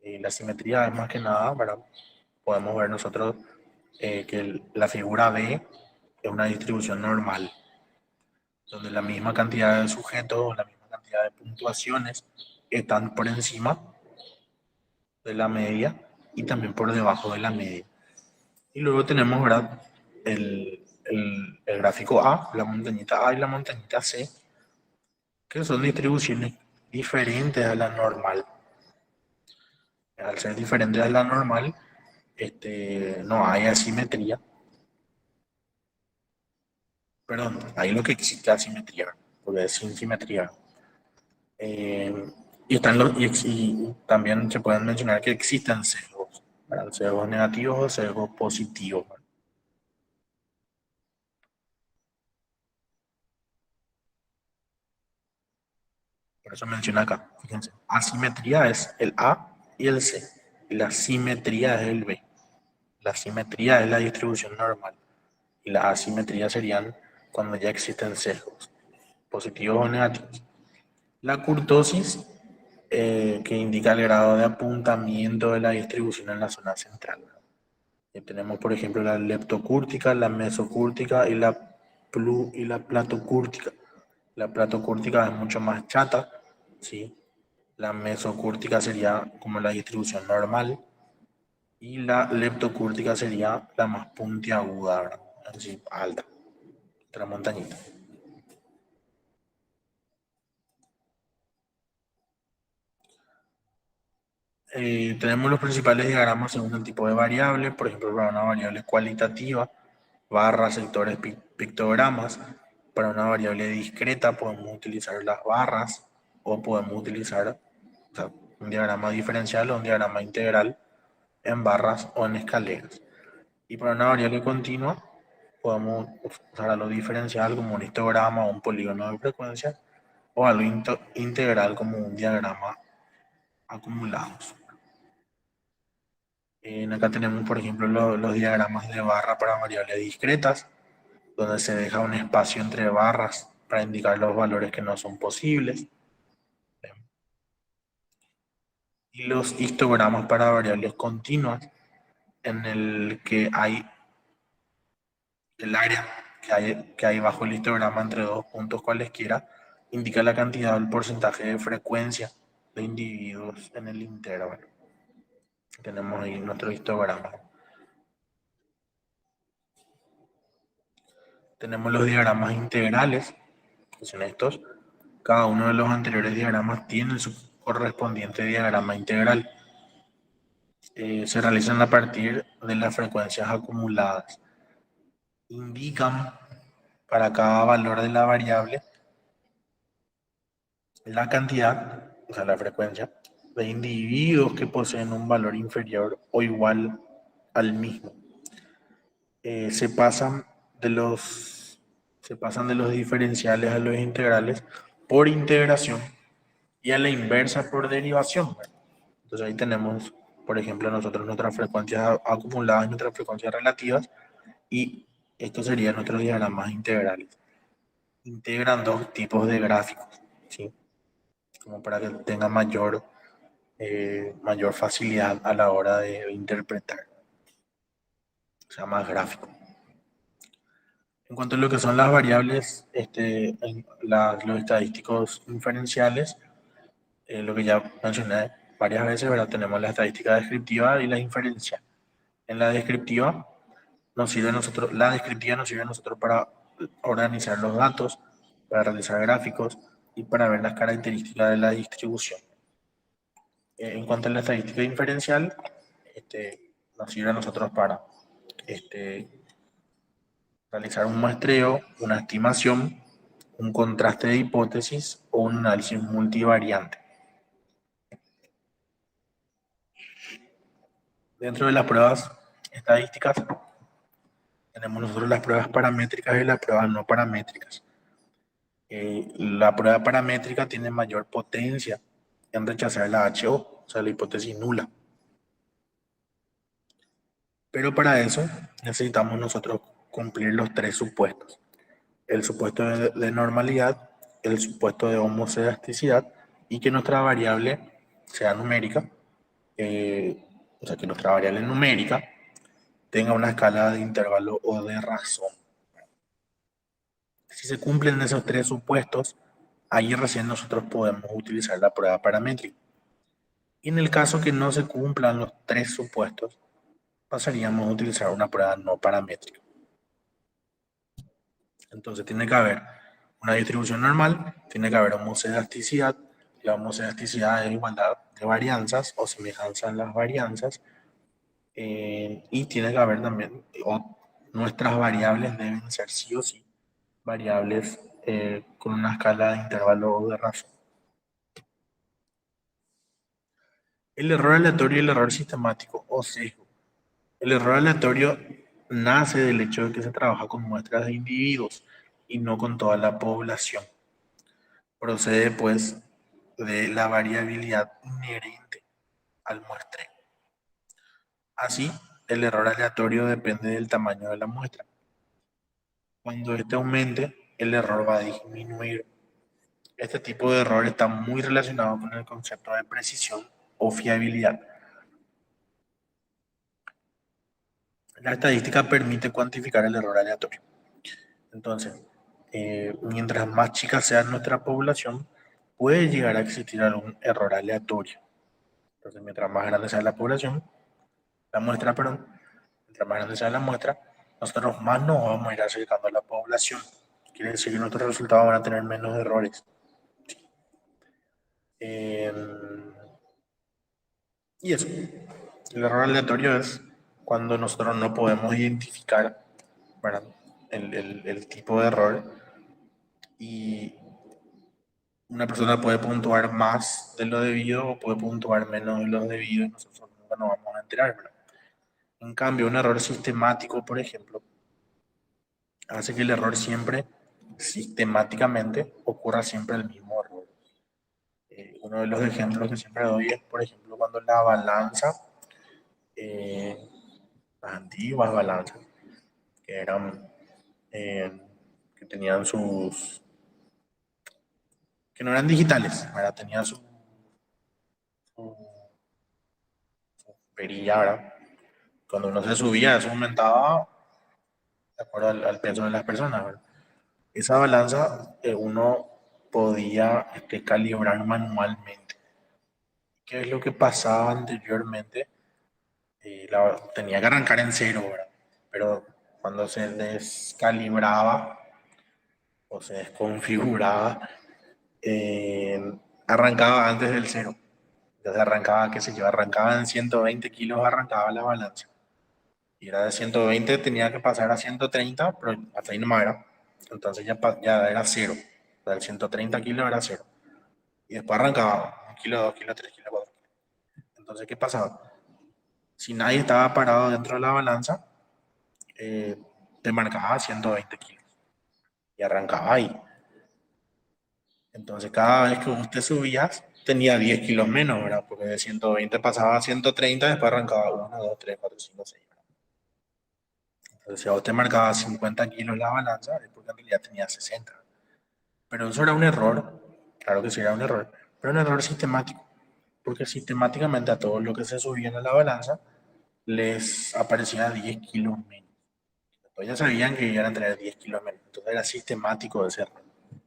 A: La simetría es más que nada, ¿verdad? Podemos ver nosotros que la figura B es una distribución normal, donde la misma cantidad de sujetos, la misma cantidad de puntuaciones están por encima de la media y también por debajo de la media. Y luego tenemos, ¿verdad? El gráfico A, la montañita A y la montañita C, que son distribuciones diferentes a la normal. Al ser diferentes a la normal, no hay asimetría. Perdón, hay lo que existe asimetría, porque es sin simetría. Eh, y también se pueden mencionar que existen sesgos, ¿verdad? Sesgos negativos o sesgos positivos, ¿verdad? Por eso menciona acá, fíjense, asimetría es el A y el C, y la simetría es el B. La simetría es la distribución normal, y la asimetría serían cuando ya existen sesgos, positivos o negativos. La kurtosis, que indica el grado de apuntamiento de la distribución en la zona central. Tenemos, por ejemplo, la leptocúrtica, la mesocúrtica y la platocúrtica. La platocúrtica es mucho más chata, ¿sí? La mesocúrtica sería como la distribución normal y la leptocúrtica sería la más puntiaguda, ¿verdad? Así, alta, otra montañita. Tenemos los principales diagramas según el tipo de variable, por ejemplo, para una variable cualitativa. barras, sectores, pictogramas. Para una variable discreta podemos utilizar las barras o podemos utilizar, o sea, un diagrama diferencial o un diagrama integral en barras o en escaleras. Y para una variable continua podemos usar algo diferencial como un histograma o un polígono de frecuencia o algo integral como un diagrama acumulados. Acá tenemos, por ejemplo, los diagramas de barra para variables discretas, donde se deja un espacio entre barras para indicar los valores que no son posibles. Y los histogramas para variables continuas, en el que hay el área que hay bajo el histograma entre dos puntos cualesquiera, indica la cantidad o el porcentaje de frecuencia de individuos en el intervalo. Tenemos ahí nuestro histograma. Tenemos los diagramas integrales, que son estos. Cada uno de los anteriores diagramas tiene su correspondiente diagrama integral. Se realizan a partir de las frecuencias acumuladas. Indican para cada valor de la variable la cantidad, o sea, la frecuencia, de individuos que poseen un valor inferior o igual al mismo. Se pasan de los, se pasan de los diferenciales a los integrales por integración y a la inversa por derivación. Entonces ahí tenemos, por ejemplo, nosotros nuestras frecuencias acumuladas y nuestras frecuencias relativas, y estos serían nuestros diagramas integrales. Integran dos tipos de gráficos, ¿sí? Como para que tenga mayor facilidad a la hora de interpretar, o sea, más gráfico. En cuanto a lo que son las variables, los estadísticos inferenciales, lo que ya mencioné varias veces, ¿verdad? Tenemos la estadística descriptiva y la inferencial. En la descriptiva la descriptiva nos sirve a nosotros para organizar los datos, para realizar gráficos y para ver las características de la distribución. En cuanto a la estadística diferencial, nos sirve a nosotros para este, realizar un muestreo, una estimación, un contraste de hipótesis o un análisis multivariante. Dentro de las pruebas estadísticas tenemos nosotros las pruebas paramétricas y las pruebas no paramétricas. La prueba paramétrica tiene mayor potencia en rechazar la HO, o sea, la hipótesis nula. Pero para eso necesitamos nosotros cumplir los tres supuestos. El supuesto de normalidad, el supuesto de homoscedasticidad y que nuestra variable sea numérica, o sea, que nuestra variable numérica tenga una escala de intervalo o de razón. Si se cumplen esos tres supuestos, ahí recién nosotros podemos utilizar la prueba paramétrica. Y en el caso que no se cumplan los tres supuestos, pasaríamos a utilizar una prueba no paramétrica. Entonces tiene que haber una distribución normal, tiene que haber homoscedasticidad. La homoscedasticidad es igualdad de varianzas o semejanza en las varianzas. Y tiene que haber también, nuestras variables deben ser sí o sí variables con una escala de intervalo de razón. El error aleatorio y el error sistemático o sesgo. El error aleatorio nace del hecho de que se trabaja con muestras de individuos y no con toda la población. Procede, pues, de la variabilidad inherente al muestreo. Así, el error aleatorio depende del tamaño de la muestra. Cuando este aumente, el error va a disminuir. Este tipo de error está muy relacionado con el concepto de precisión o fiabilidad. La estadística permite cuantificar el error aleatorio. Entonces, mientras más chica sea nuestra población, puede llegar a existir algún error aleatorio. Entonces, mientras más grande sea la población, la muestra, perdón, mientras más grande sea la muestra, nosotros más nos vamos a ir acercando a la población. Quiere decir que nuestros resultados van a tener menos errores. Eh, y eso, el error aleatorio es cuando nosotros no podemos identificar ¿verdad? El tipo de error y una persona puede puntuar más de lo debido o puede puntuar menos de lo debido y nosotros nunca nos vamos a enterar, ¿verdad? En cambio, un error sistemático, por ejemplo, hace que el error siempre, sistemáticamente, ocurra siempre el mismo error. Uno de los ejemplos que siempre doy es, por ejemplo, cuando la balanza, eh, las antiguas balanzas, que eran, eh, que tenían que no eran digitales, ¿verdad? Tenían su perilla, ¿verdad? Cuando uno se subía, eso aumentaba de acuerdo al peso de las personas, ¿verdad? Esa balanza uno podía calibrar manualmente. ¿Qué es lo que pasaba anteriormente? Tenía que arrancar en cero, ¿verdad? Pero cuando se descalibraba o se desconfiguraba, eh, arrancaba antes del cero. Entonces arrancaba, qué sé yo, arrancaba en 120 kilos, arrancaba la balanza. Y era de 120, tenía que pasar a 130, pero hasta ahí no era. Entonces ya era cero. O sea, el 130 kilos era cero. Y después arrancaba 1 kilo, 2 kilos, 3 kilos, 4 kilos. Entonces, ¿qué pasaba? Si nadie estaba parado dentro de la balanza, eh, te marcaba 120 kilos y arrancaba ahí. Entonces, cada vez que vos te subías, tenía 10 kilos menos, ¿verdad? Porque de 120 pasaba a 130, después arrancaba 1, 2, 3, 4, 5, 6. Entonces, si a vos te marcaba 50 kilos la balanza, es porque en realidad tenía 60. Pero eso era un error, claro que sí era un error, pero un error sistemático, porque sistemáticamente a todos los que se subían a la balanza les aparecía 10 kilos menos. Entonces ya sabían que iban a tener 10 kilos menos, entonces era sistemático ese error.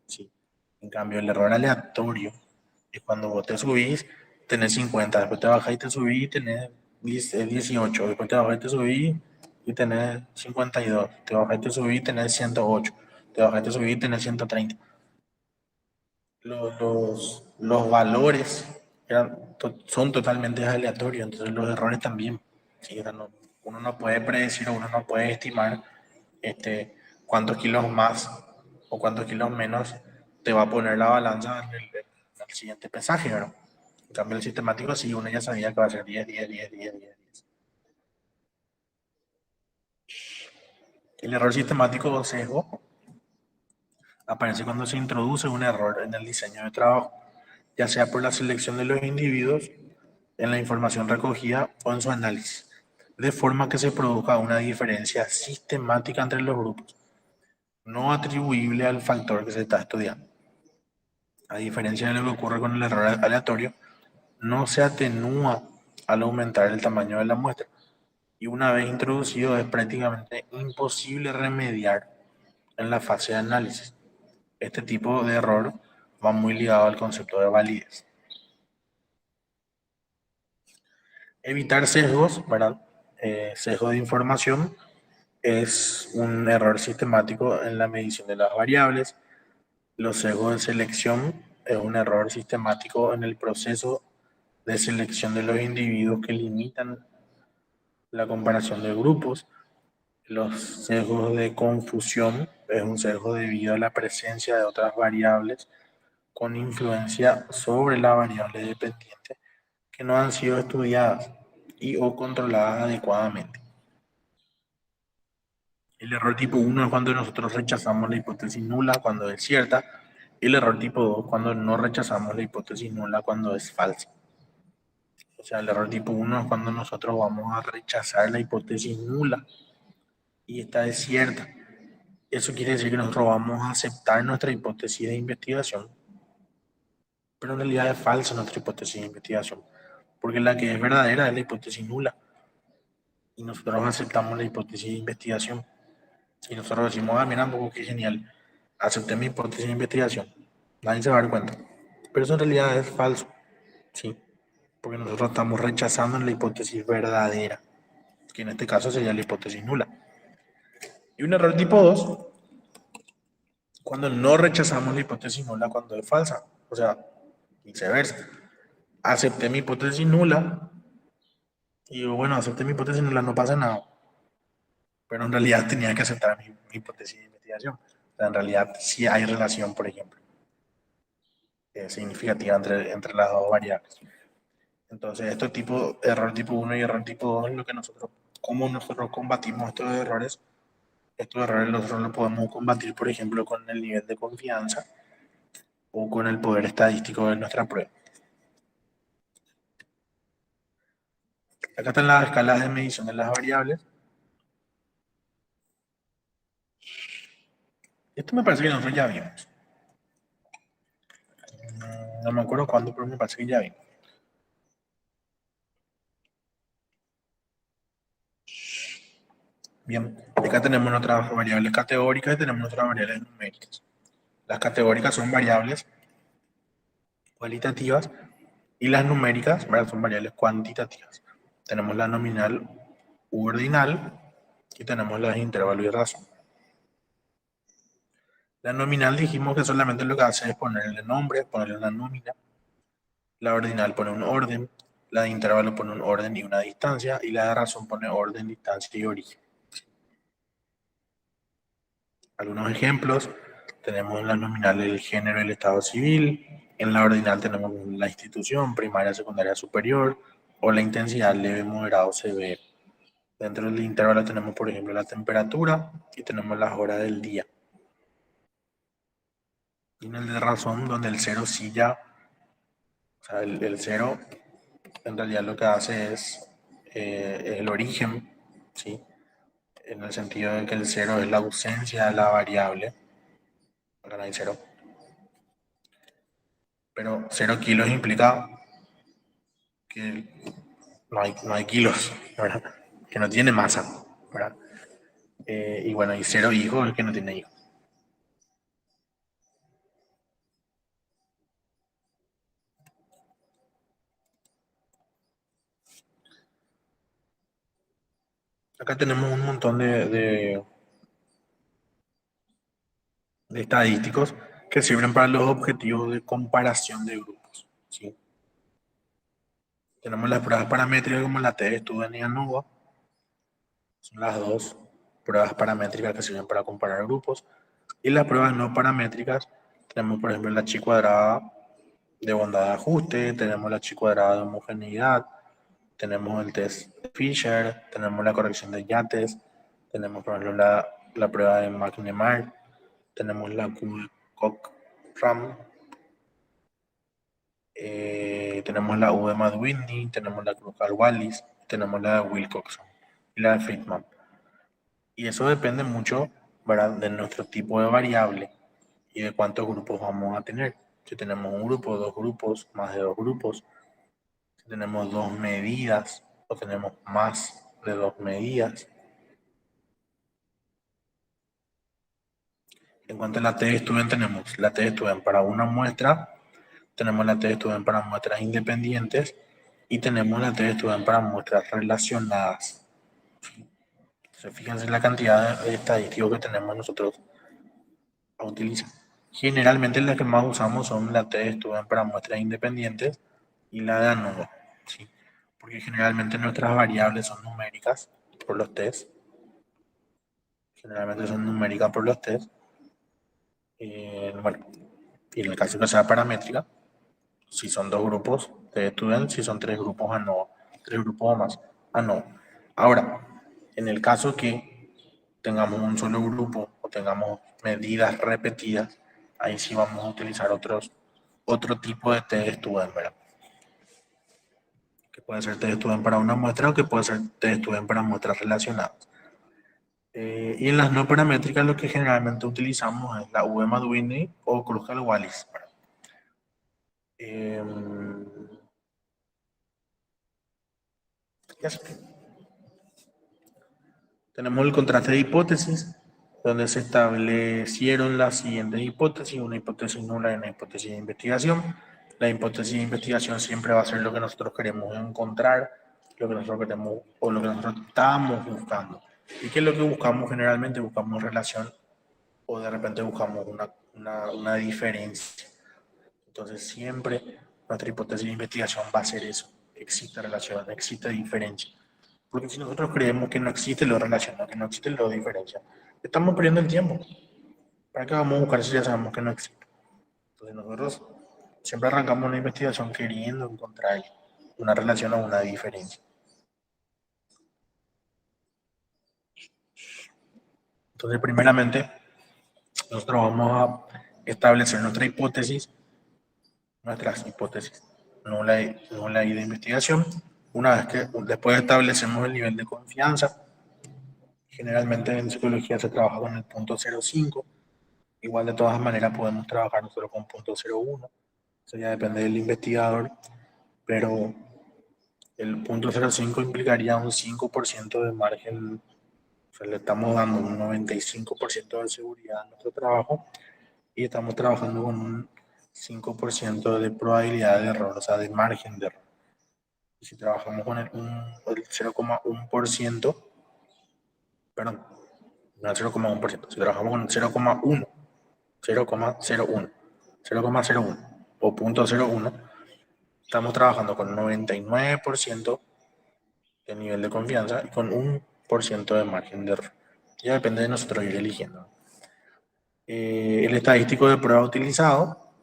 A: ¿Sí? En cambio, el error aleatorio es cuando vos te subís, tenés 50, después te bajás y te subís y tenés 18, después te bajás y te subís y tenés 52, te bajás y te subís y tenés 108, te bajás y te subís y tenés 130. Los valores son totalmente aleatorios, entonces los errores también. ¿Sí? O sea, uno no puede predecir o uno no puede estimar cuántos kilos más o cuántos kilos menos te va a poner la balanza en el siguiente pesaje, ¿verdad? En cambio, el sistemático sí, uno ya sabía que va a ser 10, 10, 10, 10, 10, 10. El error sistemático o sesgo aparece cuando se introduce un error en el diseño de trabajo, ya sea por la selección de los individuos, en la información recogida o en su análisis, de forma que se produzca una diferencia sistemática entre los grupos, no atribuible al factor que se está estudiando. A diferencia de lo que ocurre con el error aleatorio, no se atenúa al aumentar el tamaño de la muestra y una vez introducido es prácticamente imposible remediar en la fase de análisis. Este tipo de error va muy ligado al concepto de validez. Evitar sesgos, ¿verdad? Sesgo de información es un error sistemático en la medición de las variables. Los sesgos de selección es un error sistemático en el proceso de selección de los individuos que limitan la comparación de grupos. Los sesgos de confusión es un sesgo debido a la presencia de otras variables con influencia sobre la variable dependiente que no han sido estudiadas y o controladas adecuadamente. El error tipo 1 es cuando nosotros rechazamos la hipótesis nula cuando es cierta. Y el error tipo 2 cuando no rechazamos la hipótesis nula cuando es falsa. O sea, el error tipo 1 es cuando nosotros vamos a rechazar la hipótesis nula y esta es cierta. Eso quiere decir que nosotros vamos a aceptar nuestra hipótesis de investigación, pero en realidad es falsa nuestra hipótesis de investigación, porque la que es verdadera es la hipótesis nula y nosotros aceptamos la hipótesis de investigación. Y nosotros decimos, ah, mira, un poco qué genial, acepté mi hipótesis de investigación, nadie se va a dar cuenta. Pero eso en realidad es falso, sí, porque nosotros estamos rechazando la hipótesis verdadera, que en este caso sería la hipótesis nula. Y un error tipo 2 cuando no rechazamos la hipótesis nula cuando es falsa, o sea, viceversa. Acepté mi hipótesis nula y digo, bueno, acepté mi hipótesis nula, no pasa nada. pero en realidad tenía que aceptar mi hipótesis de investigación. O sea, en realidad sí hay relación, por ejemplo, significativa entre las dos variables. Entonces, estos tipos, error tipo uno y error tipo 2 es lo que nosotros, cómo nosotros combatimos estos errores. Estos errores nosotros los podemos combatir, por ejemplo, con el nivel de confianza o con el poder estadístico de nuestra prueba. Acá están las escalas de medición de las variables. Esto me parece que nosotros ya vimos. No me acuerdo cuándo, pero me parece que ya vimos. Bien, acá tenemos nuestras variables categóricas y tenemos nuestras variables numéricas. Las categóricas son variables cualitativas y las numéricas, ¿verdad? Son variables cuantitativas. Tenemos la nominal u ordinal y tenemos las intervalo y razón. La nominal dijimos que solamente lo que hace es ponerle nombre, ponerle una nómina. La ordinal pone un orden, la de intervalo pone un orden y una distancia, y la de razón pone orden, distancia y origen. Algunos ejemplos, tenemos en la nominal el género y el estado civil, en la ordinal tenemos la institución, primaria, secundaria, superior, o la intensidad leve, moderado, severo. Dentro del intervalo tenemos, por ejemplo, la temperatura y tenemos las horas del día. Y en el de razón, donde el cero sí ya, o sea, el cero en realidad lo que hace es el origen, ¿sí? En el sentido de que el cero es la ausencia de la variable, acá no hay cero, pero 0 kilos implica que no hay kilos, ¿verdad? Que no tiene masa, ¿verdad? Y bueno, y 0 hijos es que no tiene hijos. Acá tenemos un montón de estadísticos que sirven para los objetivos de comparación de grupos, ¿sí? Tenemos las pruebas paramétricas como la T de Student y ANOVA, son las dos pruebas paramétricas que sirven para comparar grupos. Y las pruebas no paramétricas, tenemos por ejemplo la chi cuadrada de bondad de ajuste, tenemos la chi cuadrada de homogeneidad, tenemos el test Fisher, tenemos la corrección de Yates, tenemos por ejemplo la prueba de McNemar, tenemos la Q de Cock-Ram, tenemos la U de Madwinny, tenemos la Kruskal-Wallis, tenemos la de Wilcoxon y la de Friedman. Y eso depende mucho, ¿verdad?, de nuestro tipo de variable y de cuántos grupos vamos a tener. Si tenemos un grupo, dos grupos, más de dos grupos, si tenemos dos medidas o tenemos más de dos medidas. En cuanto a la T de Student, tenemos la T de Student para una muestra, tenemos la T de Student para muestras independientes y tenemos la T de Student para muestras relacionadas. Entonces, fíjense la cantidad de estadísticos que tenemos nosotros a utilizar. Generalmente las que más usamos son la T de Student para muestras independientes y la de ANOVA, ¿sí? Porque generalmente nuestras variables son numéricas por los test. Generalmente son numéricas por los test. Bueno, y en el caso que sea paramétrica, si son dos grupos de student, si son tres grupos ANOVA, tres grupos o más ANOVA. Ahora, en el caso que tengamos un solo grupo o tengamos medidas repetidas, ahí sí vamos a utilizar otro tipo de test de student, ¿verdad? Que puede ser test de student para una muestra o que puede ser test de student para muestras relacionadas. Y en las no paramétricas lo que generalmente utilizamos es la UV Madwinny o Kruskal-Wallis. Eh, yes. Tenemos el contraste de hipótesis, donde se establecieron las siguientes hipótesis, una hipótesis nula y una hipótesis de investigación. La hipótesis de investigación siempre va a ser lo que nosotros queremos encontrar, lo que nosotros queremos o lo que nosotros estamos buscando. ¿Y qué es lo que buscamos generalmente? Buscamos relación o de repente buscamos una diferencia. Entonces siempre nuestra hipótesis de investigación va a ser eso. Existe relación, existe diferencia. Porque si nosotros creemos que no existe lo relacionado, que no existe lo diferencia, estamos perdiendo el tiempo. ¿Para qué vamos a buscar si ya sabemos que no existe? Entonces nosotros siempre arrancamos una investigación queriendo encontrar una relación o una diferencia. Entonces, primeramente, nosotros vamos a establecer nuestras hipótesis, no la I de investigación. Una vez que después establecemos el nivel de confianza, generalmente en psicología se trabaja con el punto 0,5. Igual de todas maneras podemos trabajar nosotros con punto 0,1. Eso ya depende del investigador, pero el punto 0,5 implicaría un 5% de margen. O sea, le estamos dando un 95% de seguridad a nuestro trabajo y estamos trabajando con un 5% de probabilidad de error, o sea, de margen de error. Y si trabajamos con el 0,1%, perdón, no el 0,1%, si trabajamos con el 0,1, 0,01, 0,01 o punto 0,1, estamos trabajando con 99% de nivel de confianza y con 1% de margen de error. Ya depende de nosotros ir eligiendo. El estadístico de prueba utilizado,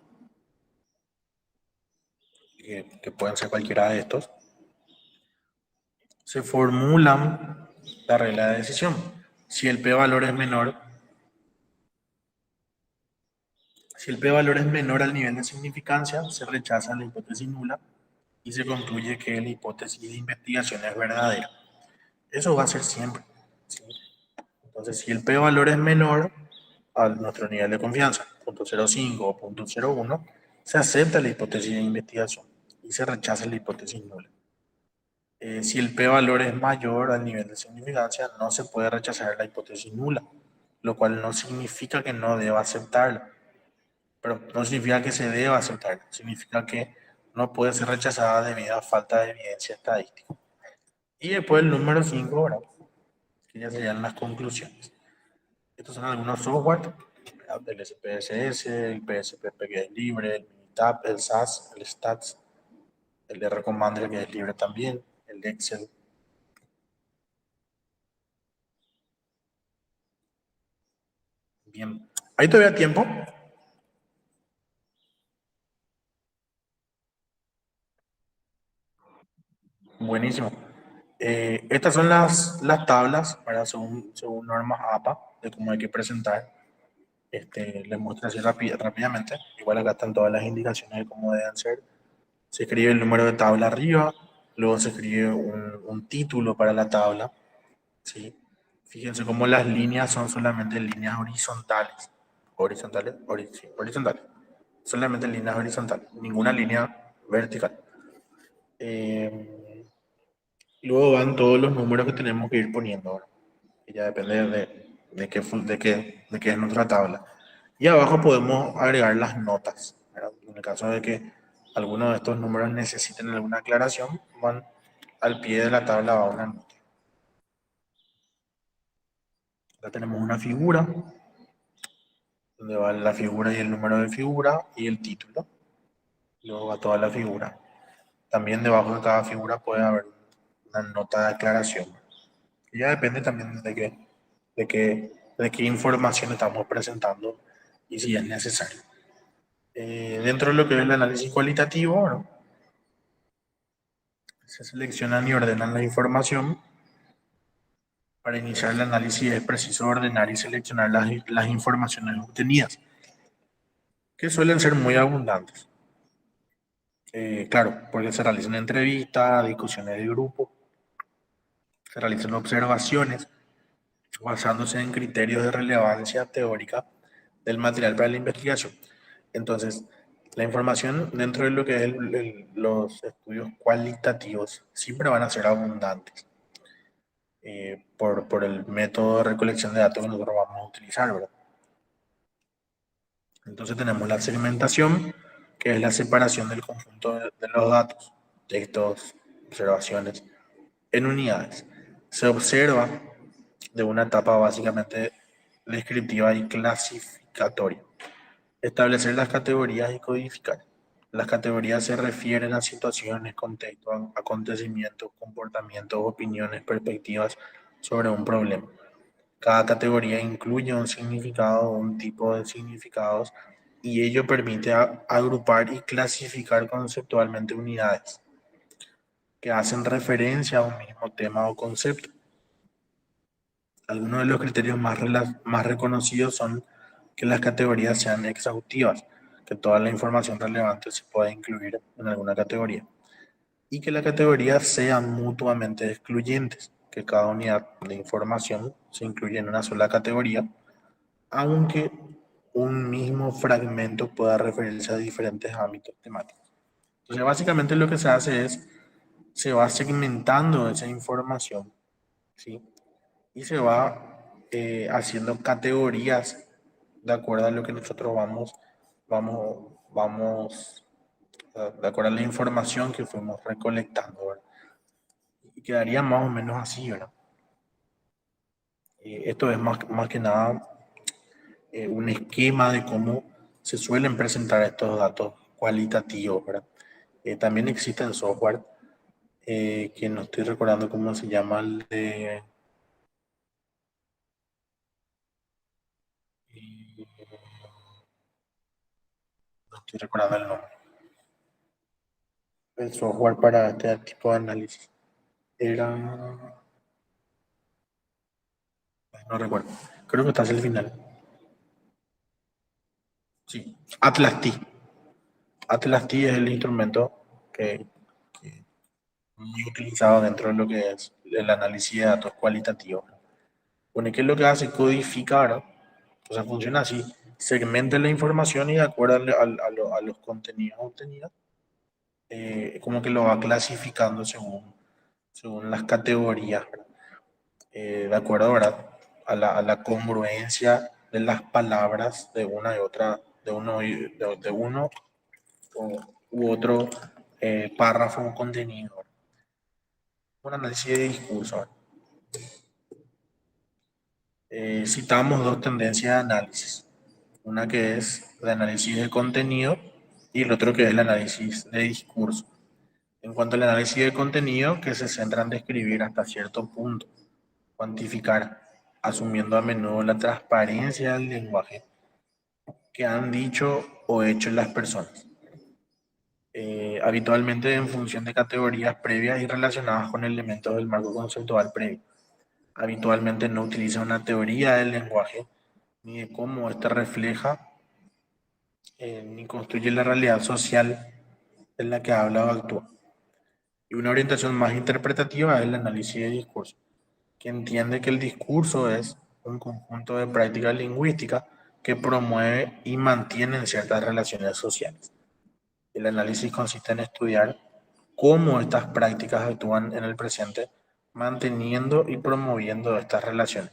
A: que pueden ser cualquiera de estos, se formulan la regla de decisión. Si el p-valor es menor, si el p-valor es menor al nivel de significancia, se rechaza la hipótesis nula y se concluye que la hipótesis de investigación es verdadera. Eso va a ser siempre, ¿sí? Entonces, si el p-valor es menor a nuestro nivel de confianza, 0,05 o 0,01, se acepta la hipótesis de investigación y se rechaza la hipótesis nula. Si el p-valor es mayor al nivel de significancia, no se puede rechazar la hipótesis nula, lo cual no significa que no deba aceptarla, pero no significa que se deba aceptar, significa que no puede ser rechazada debido a falta de evidencia estadística. Y después el número 5, ¿verdad? Que ya serían las conclusiones. Estos son algunos software, el SPSS, el PSPP que es libre, el Minitab, el SAS, el Stats, el R Commander que es libre también, el Excel. Bien, ¿hay todavía tiempo? Buenísimo. Estas son las tablas, para según normas APA, de cómo hay que presentar. Les muestro así rápidamente. Igual acá están todas las indicaciones de cómo deben ser. Se escribe el número de tabla arriba, luego se escribe un título para la tabla, ¿sí? Fíjense cómo las líneas son solamente líneas horizontales. ¿Horizontales? Sí, horizontales. Solamente líneas horizontales, ninguna línea vertical. Eh, Luego van todos los números que tenemos que ir poniendo ahora. Que ya depende de qué es nuestra tabla. Y abajo podemos agregar las notas, ¿verdad? En el caso de que alguno de estos números necesiten alguna aclaración, van al pie de la tabla, va una nota. Acá tenemos una figura, donde va la figura y el número de figura y el título. Luego va toda la figura. También debajo de cada figura puede haber una nota de aclaración. Y ya depende también de qué información estamos presentando y si es necesario. Dentro de lo que es el análisis cualitativo, ¿no? Se seleccionan y ordenan la información. Para iniciar el análisis es preciso ordenar y seleccionar las informaciones obtenidas, que suelen ser muy abundantes. Claro, porque se realizan entrevistas, discusiones de grupo, se realizan observaciones basándose en criterios de relevancia teórica del material para la investigación. Entonces, la información dentro de lo que es los estudios cualitativos siempre van a ser abundantes, por el método de recolección de datos que nosotros vamos a utilizar, ¿verdad? Entonces tenemos la segmentación, que es la separación del conjunto de los datos, textos, observaciones, en unidades. Se observa de una etapa básicamente descriptiva y clasificatoria. Establecer las categorías y codificar. Las categorías se refieren a situaciones, contextos, acontecimientos, comportamientos, opiniones, perspectivas sobre un problema. Cada categoría incluye un significado o un tipo de significados y ello permite agrupar y clasificar conceptualmente unidades que hacen referencia a un mismo tema o concepto. Algunos de los criterios más reconocidos son que las categorías sean exhaustivas, que toda la información relevante se pueda incluir en alguna categoría, y que las categorías sean mutuamente excluyentes, que cada unidad de información se incluya en una sola categoría, aunque un mismo fragmento pueda referirse a diferentes ámbitos temáticos. Entonces, básicamente lo que se hace es, se va segmentando esa información, ¿sí? Y se va haciendo categorías de acuerdo a lo que nosotros vamos, de acuerdo a la información que fuimos recolectando, ¿verdad? Y quedaría más o menos así, ¿verdad? Esto es más que nada un esquema de cómo se suelen presentar estos datos cualitativos, ¿verdad? También existen software que no estoy recordando cómo se llama, no estoy recordando el nombre, el software para este tipo de análisis. Era, no recuerdo, creo que está hacia el final. Sí, Atlas T. Atlas T es el instrumento que, que muy utilizado dentro de lo que es el análisis de datos cualitativos. Bueno, ¿qué es lo que hace? Codificar, o sea, funciona así, segmenta la información y de acuerdo a los contenidos obtenidos, como que lo va clasificando según las categorías, ¿verdad? De acuerdo, ¿verdad? A la congruencia de las palabras de una y otra, de uno u otro párrafo o contenido. Un análisis de discurso, ¿verdad? Citamos dos tendencias de análisis. Una que es el análisis de contenido y el otro que es el análisis de discurso. En cuanto al análisis de contenido, que se centra en describir hasta cierto punto, cuantificar, asumiendo a menudo la transparencia del lenguaje que han dicho o hecho las personas, habitualmente en función de categorías previas y relacionadas con elementos del marco conceptual previo. Habitualmente no utiliza una teoría del lenguaje ni de cómo éste refleja ni construye la realidad social en la que habla o actúa. Y una orientación más interpretativa es el análisis de discurso, que entiende que el discurso es un conjunto de prácticas lingüísticas que promueve y mantiene ciertas relaciones sociales. El análisis consiste en estudiar cómo estas prácticas actúan en el presente, manteniendo y promoviendo estas relaciones,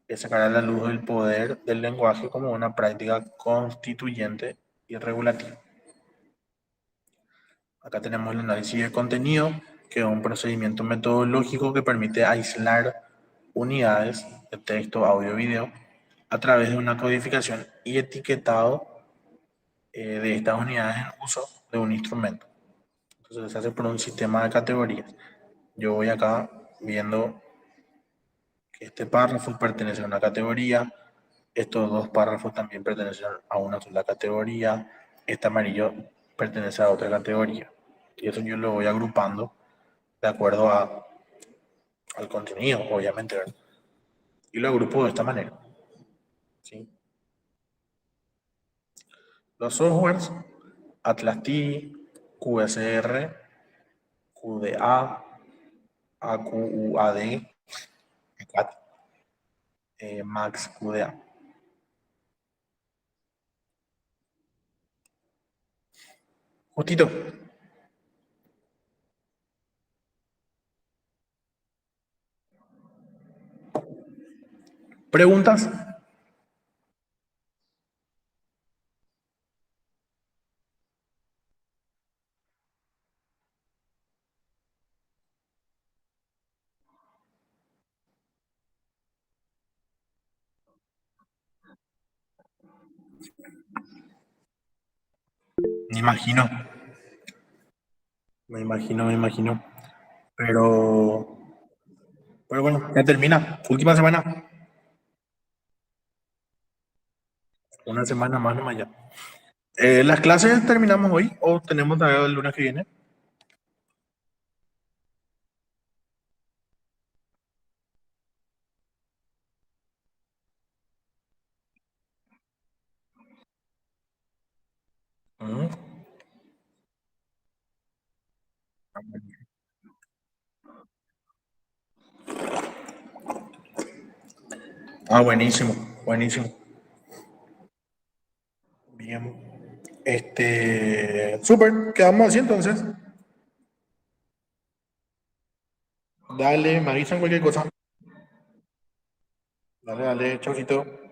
A: que sacará a la luz el poder del lenguaje como una práctica constituyente y regulativa. Acá tenemos el análisis de contenido, que es un procedimiento metodológico que permite aislar unidades de texto, audio, video a través de una codificación y etiquetado de estas unidades en uso de un instrumento. Entonces se hace por un sistema de categorías. Yo voy acá viendo que este párrafo pertenece a una categoría, estos dos párrafos también pertenecen a una sola categoría, este amarillo pertenece a otra categoría. Y eso yo lo voy agrupando de acuerdo al contenido, obviamente, ¿verdad? Y lo agrupo de esta manera, ¿sí? Los softwares, Atlas T, QSR, QDA, AQUAD, Max QDA. Justito, ¿preguntas? Me imagino, me imagino. Pero, pero bueno, ya termina. Última semana. Una semana más nomás ya. ¿Las clases terminamos hoy o tenemos todavía el lunes que viene? Mm. Ah, buenísimo, buenísimo. Bien. Súper, quedamos así entonces. Dale, me avisan cualquier cosa. Dale, dale, chaucito.